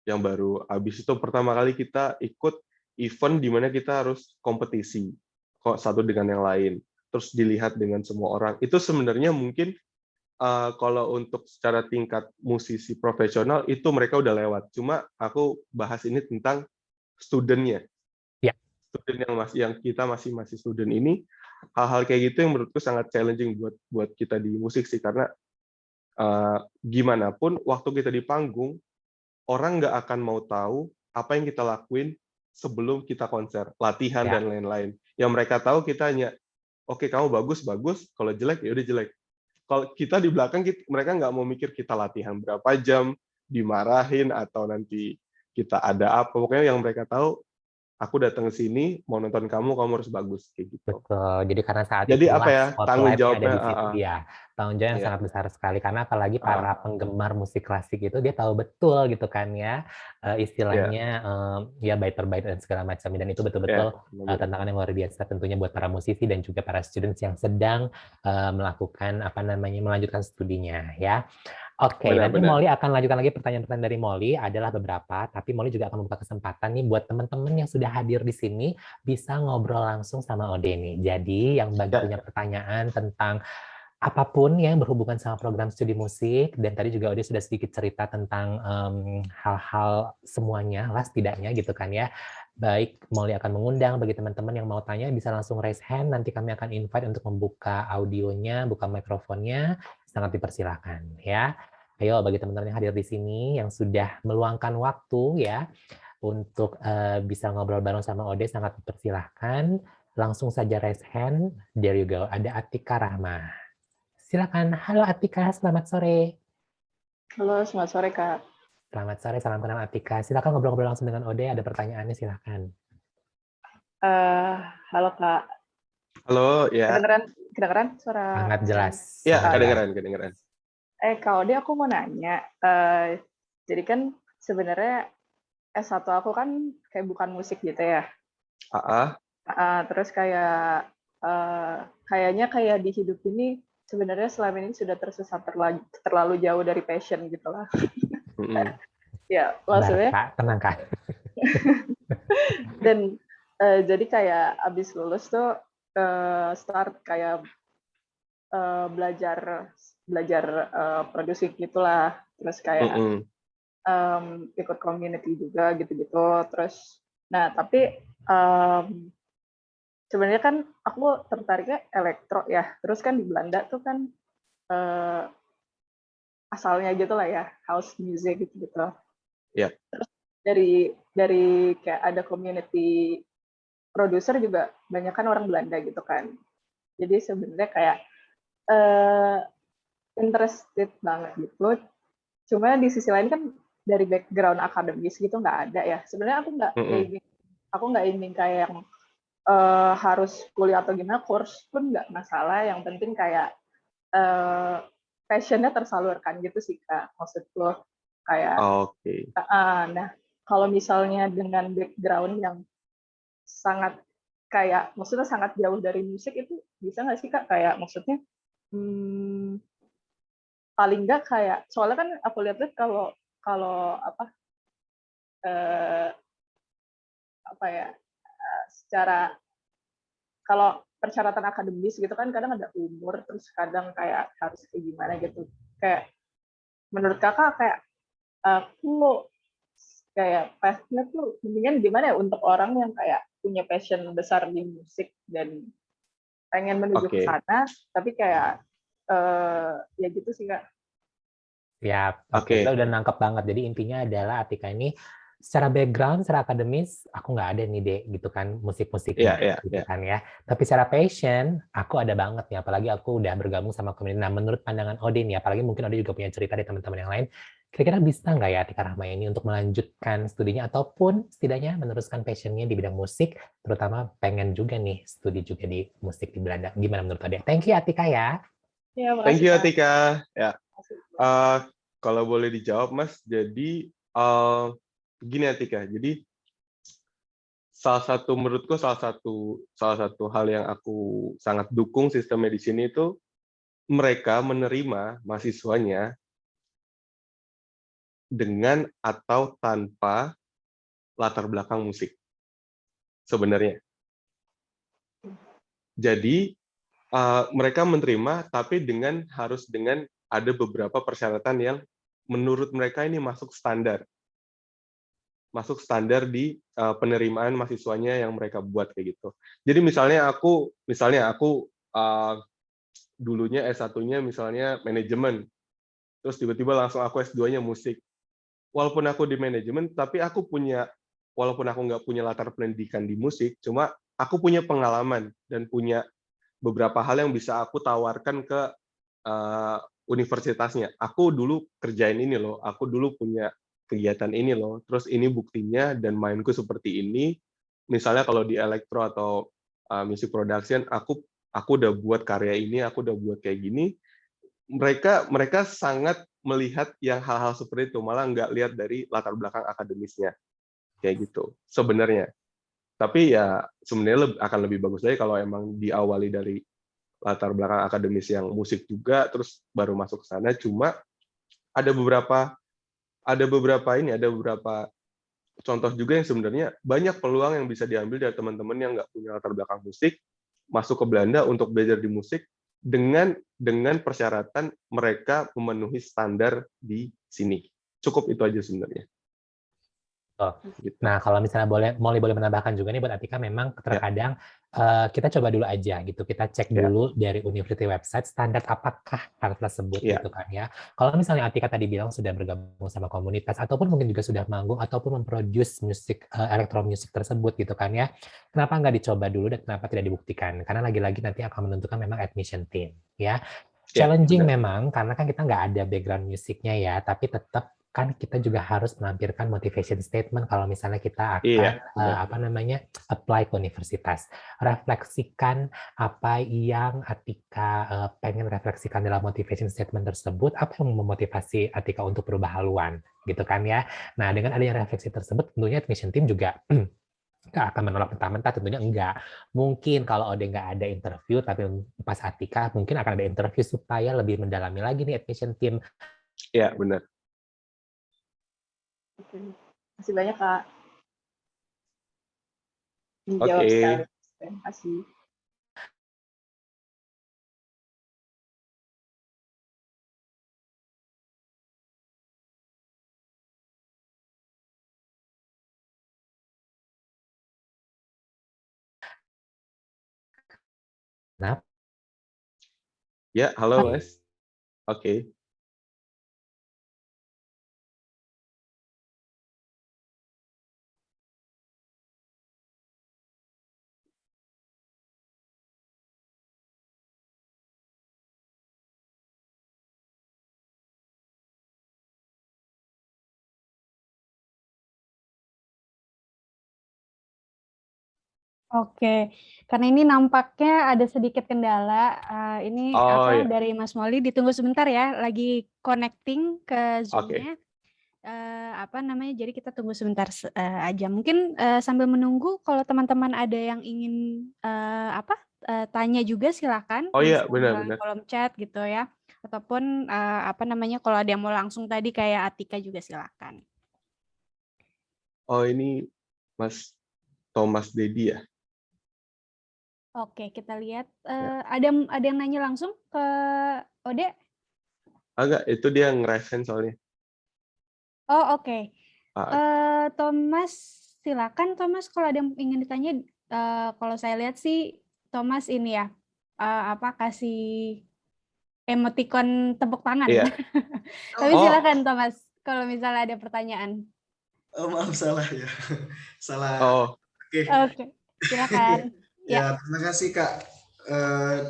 yang baru, habis itu pertama kali kita ikut event di mana kita harus kompetisi kok satu dengan yang lain, terus dilihat dengan semua orang. Itu sebenarnya mungkin kalau untuk secara tingkat musisi profesional itu mereka udah lewat. Cuma aku bahas ini tentang studentnya, ya, student yang kita masih student ini, hal-hal kayak gitu yang menurutku sangat challenging buat kita di musik sih karena gimana pun waktu kita di panggung orang nggak akan mau tahu apa yang kita lakuin sebelum kita konser, latihan ya. dan lain-lain. Yang mereka tahu kita hanya oke kamu bagus bagus, kalau jelek ya udah jelek. Kalau kita di belakang mereka nggak mau mikir kita latihan berapa jam, dimarahin atau nanti kita ada apa. Pokoknya yang mereka tahu, aku datang ke sini mau nonton kamu, kamu harus bagus kayak gitu. Betul. Jadi karena saat Jadi apa itulah ya tanggung spotlight-nya ada jawabnya? di situ ya. Tanggung jawab yang Ya, sangat besar sekali karena apalagi para penggemar musik klasik itu dia tahu betul gitu kan ya ya, istilahnya ya bait per bait dan segala macam dan itu ya, betul-betul benar. tantangan yang luar biasa tentunya buat para musisi dan juga para students yang sedang melakukan apa namanya melanjutkan studinya ya. Oke, nanti Benar-benar. Molly akan lanjutkan lagi pertanyaan-pertanyaan dari Molly, adalah beberapa, tapi Molly juga akan membuka kesempatan nih buat teman-teman yang sudah hadir di sini bisa ngobrol langsung sama Ode nih. Jadi yang bagi Ya, punya pertanyaan tentang apapun yang berhubungan sama program studi musik, dan tadi juga Ode sudah sedikit cerita tentang hal-hal semuanya lah setidaknya gitu kan ya. Baik, Molly akan mengundang bagi teman-teman yang mau tanya bisa langsung raise hand, nanti kami akan invite untuk membuka audionya, buka mikrofonnya, sangat dipersilakan ya. Ayo bagi teman-teman yang hadir di sini yang sudah meluangkan waktu ya untuk bisa ngobrol bareng sama Ode, sangat dipersilahkan. Langsung saja raise hand. There you go. Ada Atika Rahma. Silakan. Halo Atika, selamat sore. Halo, selamat sore, Kak. Selamat sore, salam kenal Atika. Silakan ngobrol-ngobrol langsung dengan Ode, ada pertanyaannya silakan. Halo, Kak. halo, ya. Kedengeran suara? Sangat jelas. Ya, suaranya. kedengeran. Kak Ode, aku mau nanya. Jadi kan sebenarnya S1 aku kan kayak bukan musik gitu ya. Terus kayak kayaknya kayak di hidup ini sebenarnya selama ini sudah tersesat terlalu jauh dari passion gitu lah. Ya, maksudnya. Kak, tenang Kak. Dan jadi kayak abis lulus tuh start kayak belajar produksi gitulah, terus kayak ikut community juga gitu-gitu. Terus, nah tapi sebenarnya kan aku tertariknya elektro ya. Terus kan di Belanda tuh kan asalnya gitu lah ya, house music gitu-gitu. Ya. Terus dari kayak ada community produser juga banyak kan orang Belanda gitu kan. Jadi sebenarnya kayak interested banget gitu. Cuma di sisi lain kan dari background akademis gitu nggak ada ya. Sebenarnya aku nggak ingin kayak yang harus kuliah atau gimana, course pun nggak masalah. Yang penting kayak passionnya tersalurkan gitu sih Kak. Maksudku kayak. Oke. Nah kalau misalnya dengan background yang sangat kayak maksudnya sangat jauh dari musik itu bisa nggak sih Kak? Kayak maksudnya paling nggak kayak soalnya kan aku lihat kalau apa ya secara kalau persyaratan akademis gitu kan kadang ada umur, terus kadang kayak harus kayak gimana gitu. Kayak menurut Kakak kayak aku kayak passionnya tuh mendingan gimana ya untuk orang yang kayak punya passion besar di musik dan pengen menuju ke sana, tapi kayak ya gitu sih Kak. Ya, oke. Kita udah nangkep banget. Jadi intinya adalah Atika ini secara background, secara akademis, aku nggak ada nih, Dek, gitu kan, musik-musiknya, gitu kan ya. Tapi secara passion, aku ada banget nih, apalagi aku udah bergabung sama komunitas. Nah, menurut pandangan Ode nih, apalagi mungkin Ode juga punya cerita dari teman-teman yang lain, kira-kira bisa nggak ya Atika Rahma ini untuk melanjutkan studinya, ataupun setidaknya meneruskan passionnya di bidang musik, terutama pengen juga nih, studi juga di musik di Belanda. Gimana menurut Ode? Thank you, Atika ya. Ya, makasih, thank you, Atika. Ya. Kalau boleh dijawab, Mas, jadi begini Atika, jadi menurutku salah satu hal yang aku sangat dukung sistemnya di sini itu mereka menerima mahasiswanya dengan atau tanpa latar belakang musik sebenarnya. Jadi mereka menerima tapi harus dengan ada beberapa persyaratan yang menurut mereka ini masuk standar di penerimaan mahasiswanya yang mereka buat kayak gitu. Jadi misalnya aku dulunya S1-nya misalnya manajemen, terus tiba-tiba langsung aku S2-nya musik. Walaupun aku di manajemen, tapi walaupun aku nggak punya latar pendidikan di musik, cuma aku punya pengalaman dan punya beberapa hal yang bisa aku tawarkan ke universitasnya. Aku dulu kerjain ini loh, aku dulu punya kegiatan ini loh, terus ini buktinya dan mainku seperti ini. Misalnya kalau di elektro atau music production, aku udah buat karya ini, aku udah buat kayak gini. Mereka sangat melihat yang hal-hal seperti itu, malah nggak lihat dari latar belakang akademisnya kayak gitu sebenarnya. Tapi ya sebenarnya akan lebih bagus lagi kalau emang diawali dari latar belakang akademis yang musik juga, terus baru masuk ke sana. Cuma ada beberapa contoh juga yang sebenarnya banyak peluang yang bisa diambil dari teman-teman yang nggak punya latar belakang musik, masuk ke Belanda untuk belajar di musik dengan persyaratan mereka memenuhi standar di sini. Cukup itu aja sebenarnya. Oh. Gitu. Nah, kalau misalnya boleh menambahkan juga nih buat Atika, memang terkadang kita coba dulu aja gitu, kita cek dulu dari university website standar apakah hal tersebut gitu kan ya. Kalau misalnya Atika tadi bilang sudah bergabung sama komunitas ataupun mungkin juga sudah manggung ataupun memproduce musik electro music tersebut gitu kan ya, kenapa nggak dicoba dulu dan kenapa tidak dibuktikan? Karena lagi-lagi nanti akan menentukan memang admission team ya. Challenging memang karena kan kita nggak ada background musiknya ya, tapi tetap kan kita juga harus menampilkan motivation statement kalau misalnya kita akan apply ke universitas. Refleksikan apa yang Atika pengen refleksikan dalam motivation statement tersebut, apa yang memotivasi Atika untuk berubah haluan gitu kan ya. Nah, dengan adanya refleksi tersebut tentunya admission team juga nggak akan menolak mentah-mentah, tentunya enggak. Mungkin kalau Ode nggak ada interview, tapi pas Atika mungkin akan ada interview supaya lebih mendalami lagi nih admission team. Iya, benar. Oke. Masih banyak, Kak. Dijawab sekali. Terima kasih. Nah. Ya, halo Mas. Oke. Oke, karena ini nampaknya ada sedikit kendala. Ini dari Mas Moli, ditunggu sebentar ya, lagi connecting ke Zoom-nya. Jadi kita tunggu sebentar aja. Mungkin sambil menunggu, kalau teman-teman ada yang ingin tanya juga silakan. Benar. Kolom chat gitu ya. Ataupun kalau ada yang mau langsung tadi kayak Atika juga silakan. Oh, ini Mas Thomas Dedi ya? Oke, kita lihat. Ada yang nanya langsung ke Ode? Enggak, itu dia ngeresen soalnya. Oh, oke. Thomas, silakan Thomas kalau ada yang ingin ditanya. Kalau saya lihat sih Thomas ini ya, kasih emoticon tepuk tangan. Iya. Tapi silakan Thomas, kalau misalnya ada pertanyaan. Oh, maaf, salah ya. Salah. Oke, silakan. Ya, terima kasih Kak.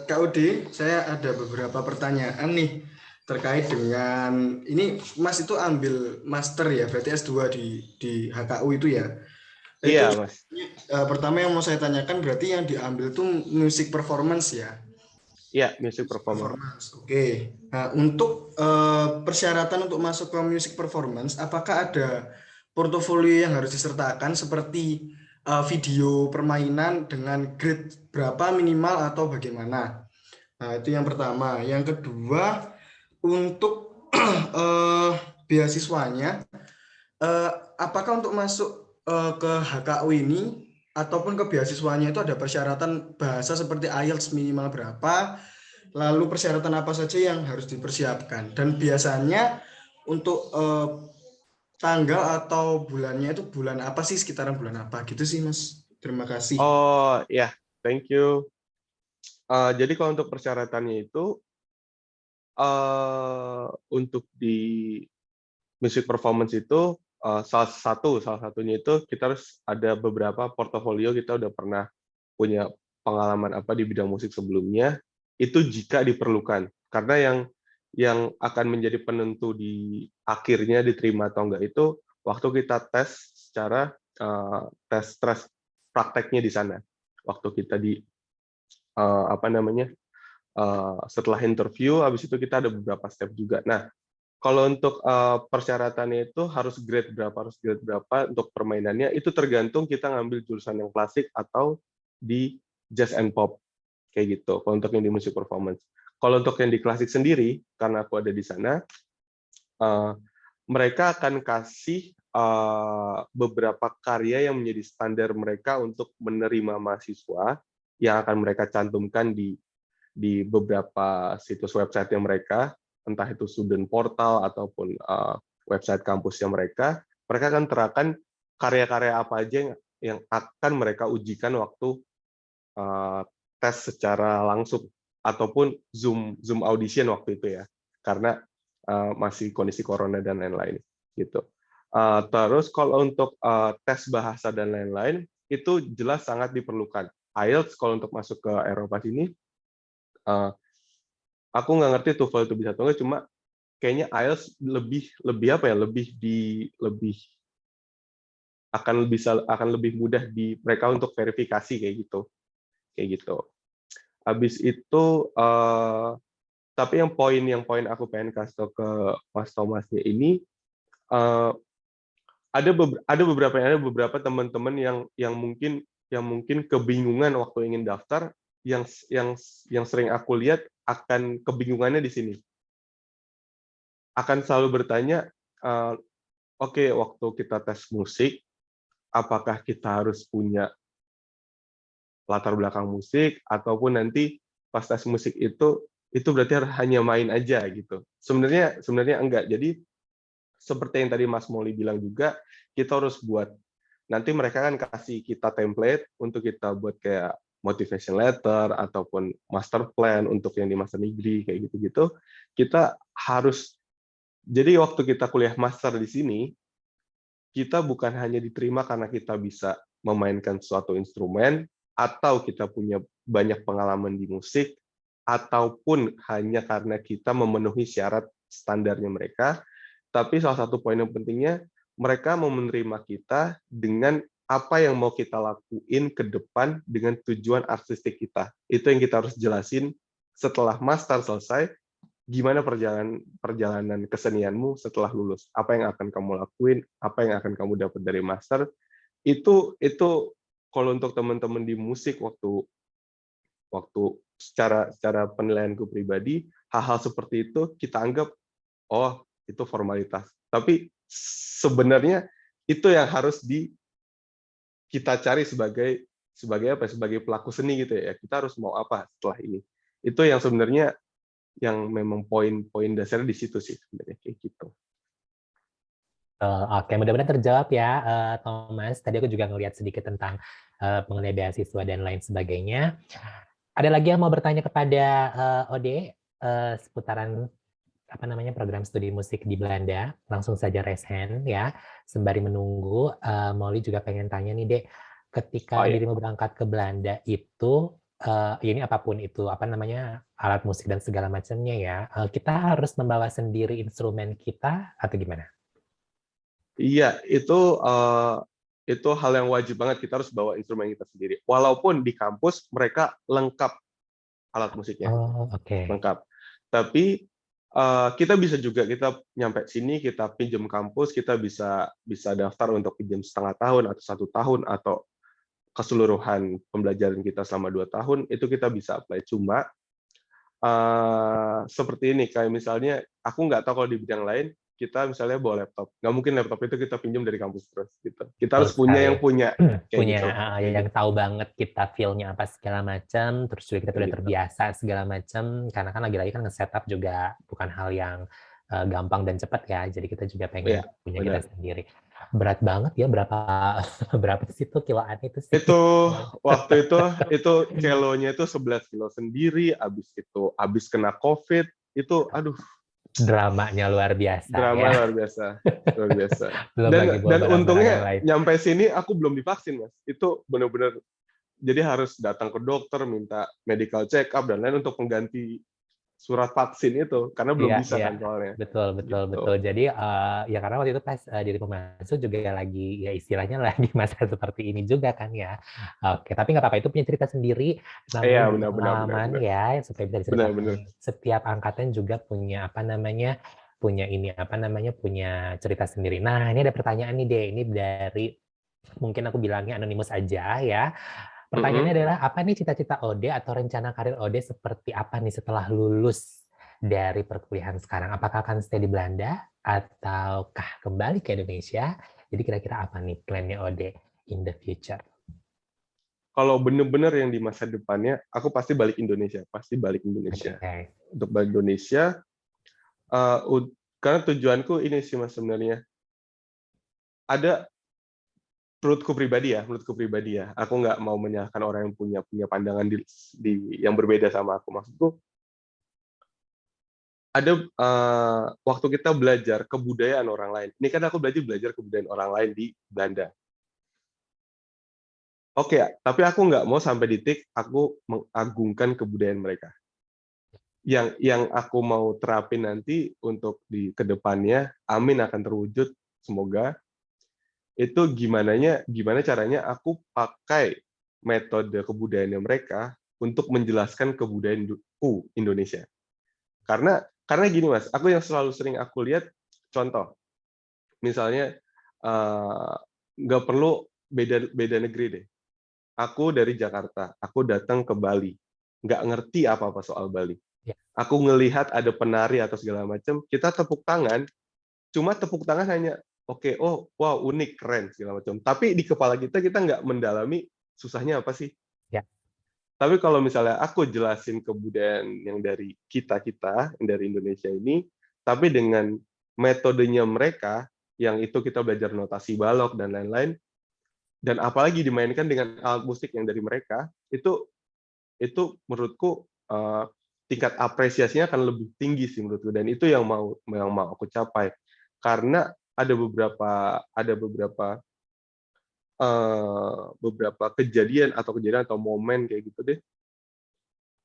Kak Udi, saya ada beberapa pertanyaan nih terkait dengan ini. Mas itu ambil master ya, berarti S2 di HKU itu ya? Iya, Mas. Pertama yang mau saya tanyakan, berarti yang diambil itu music performance ya? Iya, music performance. Oke. Nah, untuk persyaratan untuk masuk ke music performance, apakah ada portofolio yang harus disertakan seperti video permainan dengan grade berapa minimal atau bagaimana? Nah, itu yang pertama. Yang kedua, untuk beasiswanya, apakah untuk masuk ke HKU ini ataupun ke beasiswanya itu ada persyaratan bahasa seperti IELTS minimal berapa, lalu persyaratan apa saja yang harus dipersiapkan, dan biasanya untuk tanggal atau bulannya itu bulan apa sih, sekitaran bulan apa gitu sih Mas? Terima kasih. Oh ya, thank you. Jadi kalau untuk persyaratannya itu untuk di music performance itu salah satunya itu kita harus ada beberapa portofolio, kita udah pernah punya pengalaman apa di bidang musik sebelumnya, itu jika diperlukan. Karena yang akan menjadi penentu di akhirnya diterima atau enggak itu waktu kita tes secara tes prakteknya di sana. Waktu kita di setelah interview, habis itu kita ada beberapa step juga. Nah, kalau untuk persyaratannya itu harus grade berapa untuk permainannya, itu tergantung kita ngambil jurusan yang klasik atau di jazz and pop, kayak gitu. Kalau untuk yang di music performance. Kalau untuk yang di klasik sendiri, karena aku ada di sana, mereka akan kasih beberapa karya yang menjadi standar mereka untuk menerima mahasiswa yang akan mereka cantumkan di beberapa situs website yang mereka, entah itu student portal ataupun website kampusnya mereka akan terapkan karya-karya apa aja yang akan mereka ujikan waktu tes secara langsung ataupun Zoom audition waktu itu ya, karena masih kondisi corona dan lain-lain gitu. Terus kalau untuk tes bahasa dan lain-lain itu jelas sangat diperlukan. IELTS kalau untuk masuk ke Eropa sini, aku nggak ngerti TOEFL itu bisa atau nggak, cuma kayaknya IELTS lebih apa ya, akan lebih mudah di mereka untuk verifikasi kayak gitu. Habis itu tapi yang poin aku pengen kasih tau ke Mas Thomasnya ini, ada beberapa teman-teman yang mungkin kebingungan waktu ingin daftar, yang sering aku lihat akan kebingungannya di sini. Akan selalu bertanya, oke, waktu kita tes musik, apakah kita harus punya latar belakang musik, ataupun nanti pas tes musik itu berarti harus hanya main aja gitu. Sebenarnya enggak. Jadi seperti yang tadi Mas Molly bilang juga, kita harus buat, nanti mereka kan kasih kita template untuk kita buat kayak motivation letter ataupun master plan untuk yang di master degree kayak gitu-gitu. Kita harus, jadi waktu kita kuliah master di sini, kita bukan hanya diterima karena kita bisa memainkan suatu instrumen, atau kita punya banyak pengalaman di musik, ataupun hanya karena kita memenuhi syarat standarnya mereka. Tapi salah satu poin yang pentingnya, mereka mau menerima kita dengan apa yang mau kita lakuin ke depan dengan tujuan artistik kita. Itu yang kita harus jelasin setelah master selesai, gimana perjalanan kesenianmu setelah lulus, apa yang akan kamu lakuin, apa yang akan kamu dapat dari master. Itu kalau untuk teman-teman di musik, waktu secara penilaianku pribadi, hal-hal seperti itu kita anggap, oh itu formalitas. Tapi sebenarnya itu yang harus kita cari sebagai pelaku seni gitu ya. Kita harus mau apa setelah ini. Itu yang sebenarnya yang memang poin dasarnya di situ sih sebenarnya kayak gitu. Oke, mudah-mudahan terjawab ya, Thomas. Tadi aku juga ngelihat sedikit tentang mengenai beasiswa dan lain sebagainya. Ada lagi yang mau bertanya kepada Ode seputaran program studi musik di Belanda? Langsung saja raise hand ya. Sembari menunggu, Molly juga pengen tanya nih, Dek. Ketika dirimu berangkat ke Belanda itu, ini apapun itu alat musik dan segala macamnya ya, kita harus membawa sendiri instrumen kita atau gimana? Iya, itu hal yang wajib banget, kita harus bawa instrumen kita sendiri. Walaupun di kampus mereka lengkap alat musiknya, lengkap. Tapi kita bisa juga, kita nyampe sini, kita pinjam kampus, kita bisa daftar untuk pinjam setengah tahun atau 1 tahun atau keseluruhan pembelajaran kita selama 2 tahun, itu kita bisa apply. Cuma seperti ini, kayak misalnya aku nggak tahu kalau di bidang lain, kita misalnya bawa laptop, nggak mungkin laptop itu kita pinjam dari kampus terus gitu. Kita harus punya yang punya gitu. Yang tahu banget kita feel-nya apa segala macam, terus juga kita udah terbiasa segala macam, karena kan lagi-lagi kan nge-setup juga bukan hal yang gampang dan cepat ya, jadi kita juga pengen punya kita sendiri. Berat banget ya, berapa sih itu kiloan itu sih? Itu waktu itu celonya itu 11 kilo sendiri, abis kena COVID, itu aduh, dramanya luar biasa. Luar biasa. Dan untungnya nyampe sini aku belum divaksin, Mas. Itu benar-benar, jadi harus datang ke dokter, minta medical check up dan lain untuk mengganti surat vaksin itu, karena belum bisa kan soalnya. Betul. Jadi ya karena waktu itu pas dirimu masuk juga lagi, ya istilahnya lagi masa seperti ini juga kan ya. Oke, tapi nggak apa-apa, itu punya cerita sendiri. Iya, benar. Ya, supaya bisa diceritakan. Setiap angkatan juga punya punya cerita sendiri. Nah, ini ada pertanyaan nih, deh. Ini dari, mungkin aku bilangnya anonimus aja ya. Pertanyaannya adalah, apa nih cita-cita Ode atau rencana karir Ode seperti apa nih setelah lulus dari perkuliahan sekarang? Apakah akan stay di Belanda ataukah kembali ke Indonesia? Jadi kira-kira apa nih plan-nya Ode in the future? Kalau bener-bener yang di masa depannya, aku pasti balik Indonesia, pasti balik Indonesia. Okay. Untuk balik Indonesia, karena tujuanku ini sih Mas sebenarnya. Ada menurutku pribadi ya, aku nggak mau menyalahkan orang yang punya pandangan yang berbeda sama aku. Maksudku, ada waktu kita belajar kebudayaan orang lain. Ini kan aku belajar kebudayaan orang lain di Belanda. Oke, tapi aku nggak mau sampai di titik aku mengagungkan kebudayaan mereka. Yang aku mau terapin nanti untuk di kedepannya, amin akan terwujud, semoga. Itu gimana caranya aku pakai metode kebudayaan mereka untuk menjelaskan kebudayaan Indonesia. Karena gini Mas, aku yang selalu sering aku lihat contoh, misalnya nggak perlu beda negeri deh. Aku dari Jakarta, aku datang ke Bali, nggak ngerti apa-apa soal Bali. Aku ngelihat ada penari atau segala macam, kita tepuk tangan, cuma tepuk tangan hanya oke, oh wow unik, keren segala macam. Tapi di kepala kita nggak mendalami susahnya apa sih. Ya. Tapi kalau misalnya aku jelasin kebudayaan yang dari kita yang dari Indonesia ini, tapi dengan metodenya mereka, yang itu kita belajar notasi balok dan lain-lain, dan apalagi dimainkan dengan alat musik yang dari mereka, itu menurutku tingkat apresiasinya akan lebih tinggi sih menurutku, dan itu yang mau aku capai. Karena ada beberapa kejadian atau momen kayak gitu deh.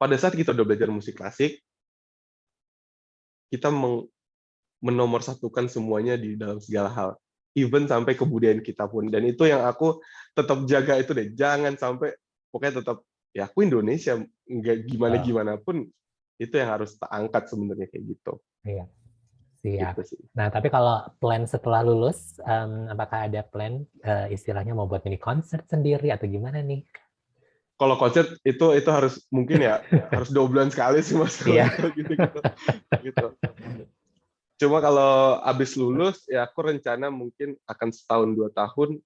Pada saat kita udah belajar musik klasik, kita menomorsatukan semuanya di dalam segala hal, even sampai kebudayaan kita pun. Dan itu yang aku tetap jaga itu deh, jangan sampai pokoknya tetap ya aku Indonesia, nggak gimana pun itu yang harus tak angkat sebenarnya kayak gitu. Iya, siap. Gitu sih. Nah, tapi kalau plan setelah lulus, apakah ada plan istilahnya mau buat mini konser sendiri atau gimana nih? Kalau konser itu harus mungkin ya harus 2 bulan sekali sih Mas. Iya. Gitu. Cuma kalau habis lulus ya aku rencana mungkin akan setahun 2 tahun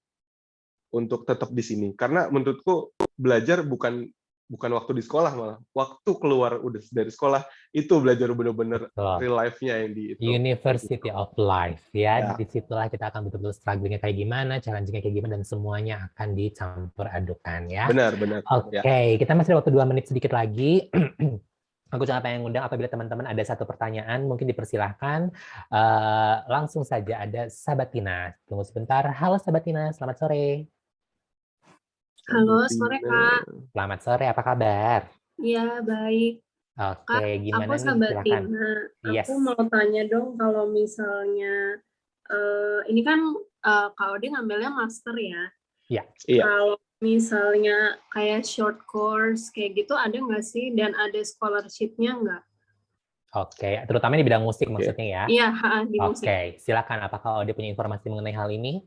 untuk tetap di sini. Karena menurutku belajar bukan waktu di sekolah, malah waktu keluar udah dari sekolah itu belajar benar-benar real life-nya yang di itu. University of Life ya. Disitulah kita akan betul-betul struggle-nya kayak gimana, challenge-nya kayak gimana, dan semuanya akan dicampur adukan ya. Benar. Oke, kita masih ada waktu 2 menit sedikit lagi. Aku cuma pengen ngundang apabila teman-teman ada satu pertanyaan, mungkin dipersilahkan. Langsung saja ada Sabatina. Tunggu sebentar. Halo Sabatina, selamat sore. Halo, sore Kak. Selamat sore, apa kabar? Iya, baik. Oke, Kak, gimana aku nih? Sabatina. Yes. Aku mau tanya dong kalau misalnya, ini kan Kak Ode ngambilnya master ya? Iya. Kalau misalnya kayak short course kayak gitu ada nggak sih? Dan ada scholarship-nya nggak? Oke, terutama di bidang musik maksudnya ya? Iya, di musik. Oke, silakan. Apakah Ode punya informasi mengenai hal ini?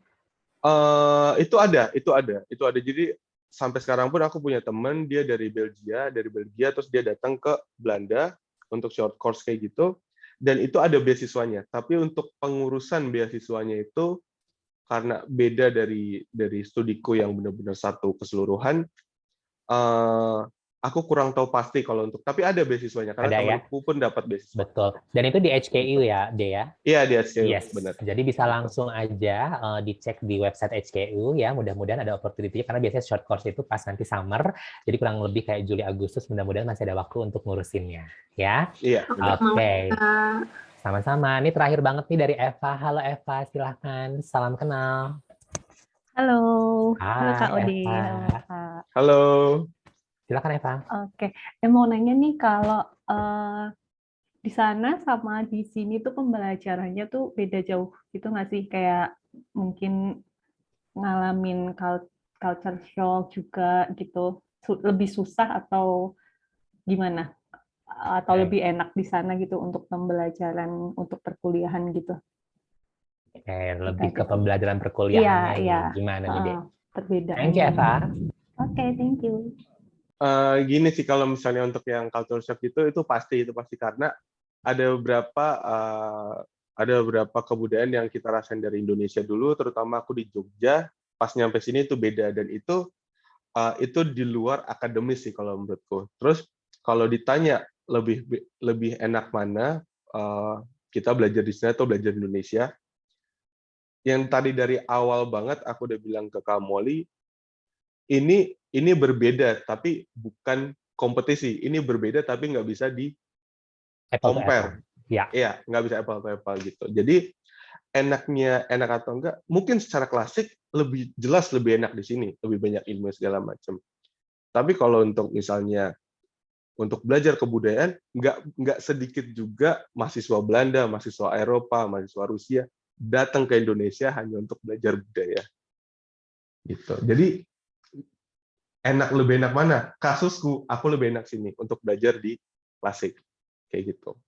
Itu ada. Jadi sampai sekarang pun aku punya teman, dia dari Belgia, terus dia datang ke Belanda untuk short course kayak gitu, dan itu ada beasiswanya. Tapi untuk pengurusan beasiswanya itu karena beda dari studiku yang benar-benar satu keseluruhan, aku kurang tahu pasti kalau untuk, tapi ada beasiswanya karena temanku pun dapat beasiswa. Betul. Dan itu di HKU ya, Dea? Iya, di HKU. Yes. Benar. Jadi bisa langsung aja dicek di website HKU ya. Mudah-mudahan ada opportunity karena biasanya short course itu pas nanti summer. Jadi kurang lebih kayak Juli Agustus, mudah-mudahan masih ada waktu untuk ngurusinnya, ya. Iya. Oke. Sama-sama. Ini terakhir banget nih dari Eva. Halo Eva, silahkan. Salam kenal. Halo. Halo Kak Ode. Halo. Silakan Eva. Oke, mau nanya nih kalau di sana sama di sini tuh pembelajarannya tuh beda jauh gitu nggak sih? Kayak mungkin ngalamin culture shock juga gitu, lebih susah atau gimana? Atau lebih enak di sana gitu untuk pembelajaran untuk perkuliahan gitu? Lebih ke pembelajaran perkuliahan. Iya. Gimana nih, Dek? Perbedaan. Thank you, Eva. Oke, thank you. Gini sih, kalau misalnya untuk yang culture shock itu pasti karena ada beberapa Ada beberapa kebudayaan yang kita rasain dari Indonesia dulu, terutama aku di Jogja. Pas nyampe sini itu beda, dan itu di luar akademis sih kalau menurutku. Terus kalau ditanya lebih enak mana, kita belajar di sini atau belajar di Indonesia, yang tadi dari awal banget aku udah bilang ke Kak Molly, ini berbeda tapi bukan kompetisi. Ini berbeda tapi nggak bisa di Apple to compare. apple. Ya. Iya, nggak bisa apple to apple gitu. Jadi enak atau enggak, mungkin secara klasik lebih jelas lebih enak di sini, lebih banyak ilmu segala macam. Tapi kalau untuk misalnya untuk belajar kebudayaan, nggak sedikit juga mahasiswa Belanda, mahasiswa Eropa, mahasiswa Rusia datang ke Indonesia hanya untuk belajar budaya. Gitu. Jadi lebih enak mana? Kasusku, aku lebih enak sini untuk belajar di klasik, kayak gitu.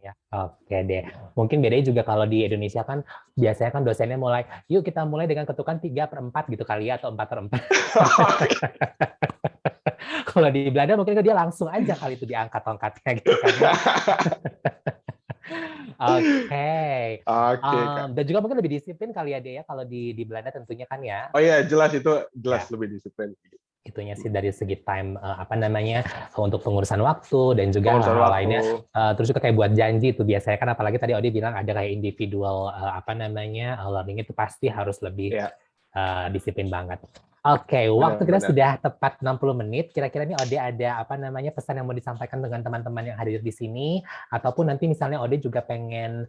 Ya, oke deh. Mungkin bedanya juga kalau di Indonesia kan biasanya kan dosennya mulai, yuk kita mulai dengan ketukan 3/4 gitu kali ya, atau 4/4. Kalau di Belanda mungkin dia langsung aja kali itu diangkat tongkatnya gitu kan. Oke. Dan juga mungkin lebih disiplin kali ya dia ya kalau di Belanda tentunya kan ya. Oh iya, jelas itu jelas lebih disiplin. Itunya sih dari segi time untuk pengurusan waktu dan juga hal lainnya, terus juga kayak buat janji itu biasanya kan, apalagi tadi Odi bilang ada kayak individual learning itu pasti harus lebih disiplin banget. Oke, waktu kita sudah tepat 60 menit. Kira-kira nih Ode ada pesan yang mau disampaikan dengan teman-teman yang hadir di sini, ataupun nanti misalnya Ode juga pengen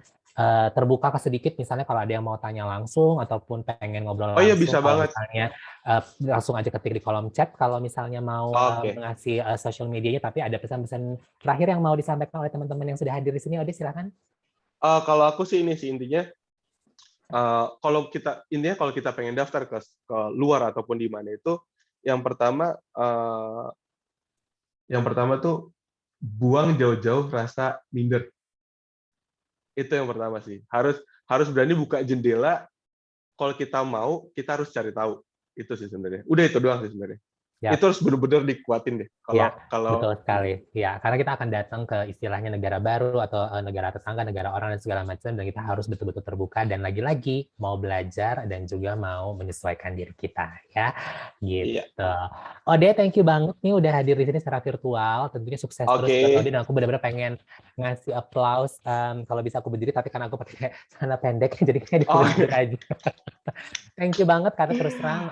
terbuka sedikit, misalnya kalau ada yang mau tanya langsung ataupun pengen ngobrol langsung. Oh iya, bisa banget. Misalnya langsung aja ketik di kolom chat kalau misalnya mau ngasih social medianya, tapi ada pesan-pesan terakhir yang mau disampaikan oleh teman-teman yang sudah hadir di sini, Ode silakan. Kalau aku sih ini sih intinya, kalau kita pengen daftar ke luar ataupun di mana itu, yang pertama tuh buang jauh-jauh rasa minder. Itu yang pertama sih. Harus berani buka jendela. Kalau kita mau, kita harus cari tahu. Itu sih sebenarnya. Udah itu doang sih sebenarnya. Ya. Itu harus benar-benar dikuatin deh. Betul sekali. Ya, karena kita akan datang ke istilahnya negara baru atau negara tetangga, negara orang dan segala macam, dan kita harus betul-betul terbuka dan lagi-lagi mau belajar dan juga mau menyesuaikan diri kita, ya. Gitu. Iya. Ode, thank you banget nih udah hadir di sini secara virtual. Tentunya sukses terus buat Ode, dan aku benar-benar pengen ngasih applause. Kalau bisa aku berdiri, tapi karena aku pakai celana pendek, jadi kayak duduk aja. Thank you banget karena terus terang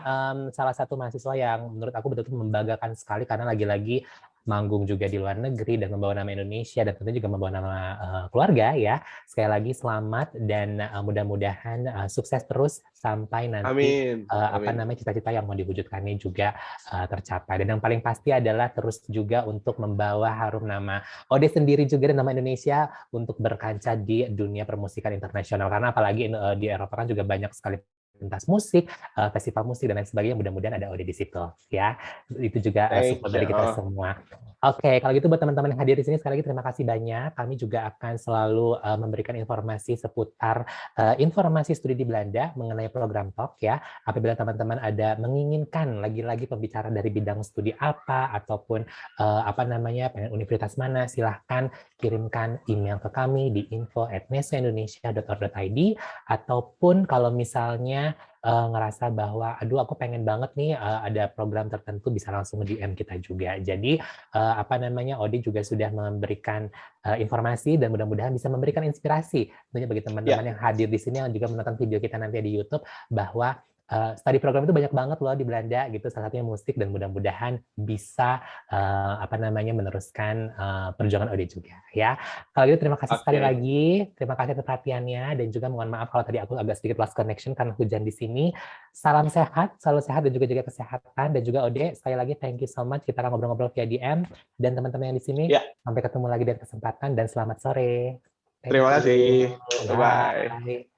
salah satu mahasiswa yang menurut aku betul-betul membanggakan sekali, karena lagi-lagi manggung juga di luar negeri dan membawa nama Indonesia dan tentunya juga membawa nama keluarga ya. Sekali lagi selamat dan mudah-mudahan sukses terus sampai nanti cita-cita yang mau diwujudkannya juga tercapai. Dan yang paling pasti adalah terus juga untuk membawa harum nama Ode sendiri juga dan nama Indonesia untuk berkancah di dunia permusikan internasional, karena apalagi di Eropa kan juga banyak sekali pentas musik, festival musik dan lain sebagainya. Mudah-mudahan ada Ode di situ ya. Itu juga support dari kita semua. Oke, kalau gitu buat teman-teman yang hadir di sini sekali lagi terima kasih banyak. Kami juga akan selalu memberikan informasi seputar informasi studi di Belanda mengenai program Talk ya. Apabila teman-teman ada menginginkan lagi-lagi pembicara dari bidang studi apa ataupun pengen universitas mana, silahkan kirimkan email ke kami di info@nesoindonesia.org.id, ataupun kalau misalnya ngerasa bahwa aduh aku pengen banget nih ada program tertentu, bisa langsung DM kita juga. Jadi Ode juga sudah memberikan informasi dan mudah-mudahan bisa memberikan inspirasi tentunya bagi teman-teman yang hadir di sini yang juga menonton video kita nanti di YouTube, bahwa study program itu banyak banget loh di Belanda gitu, salah satunya musik, dan mudah-mudahan bisa meneruskan perjuangan Ode juga ya. Kalau gitu terima kasih sekali lagi, terima kasih atas perhatiannya, dan juga mohon maaf kalau tadi aku agak sedikit lost connection karena hujan di sini. Salam sehat, selalu sehat dan juga jaga kesehatan, dan juga Ode sekali lagi thank you so much, kita akan ngobrol-ngobrol via DM, dan teman-teman yang di sini sampai ketemu lagi di kesempatan, dan selamat sore. Terima kasih. Bye.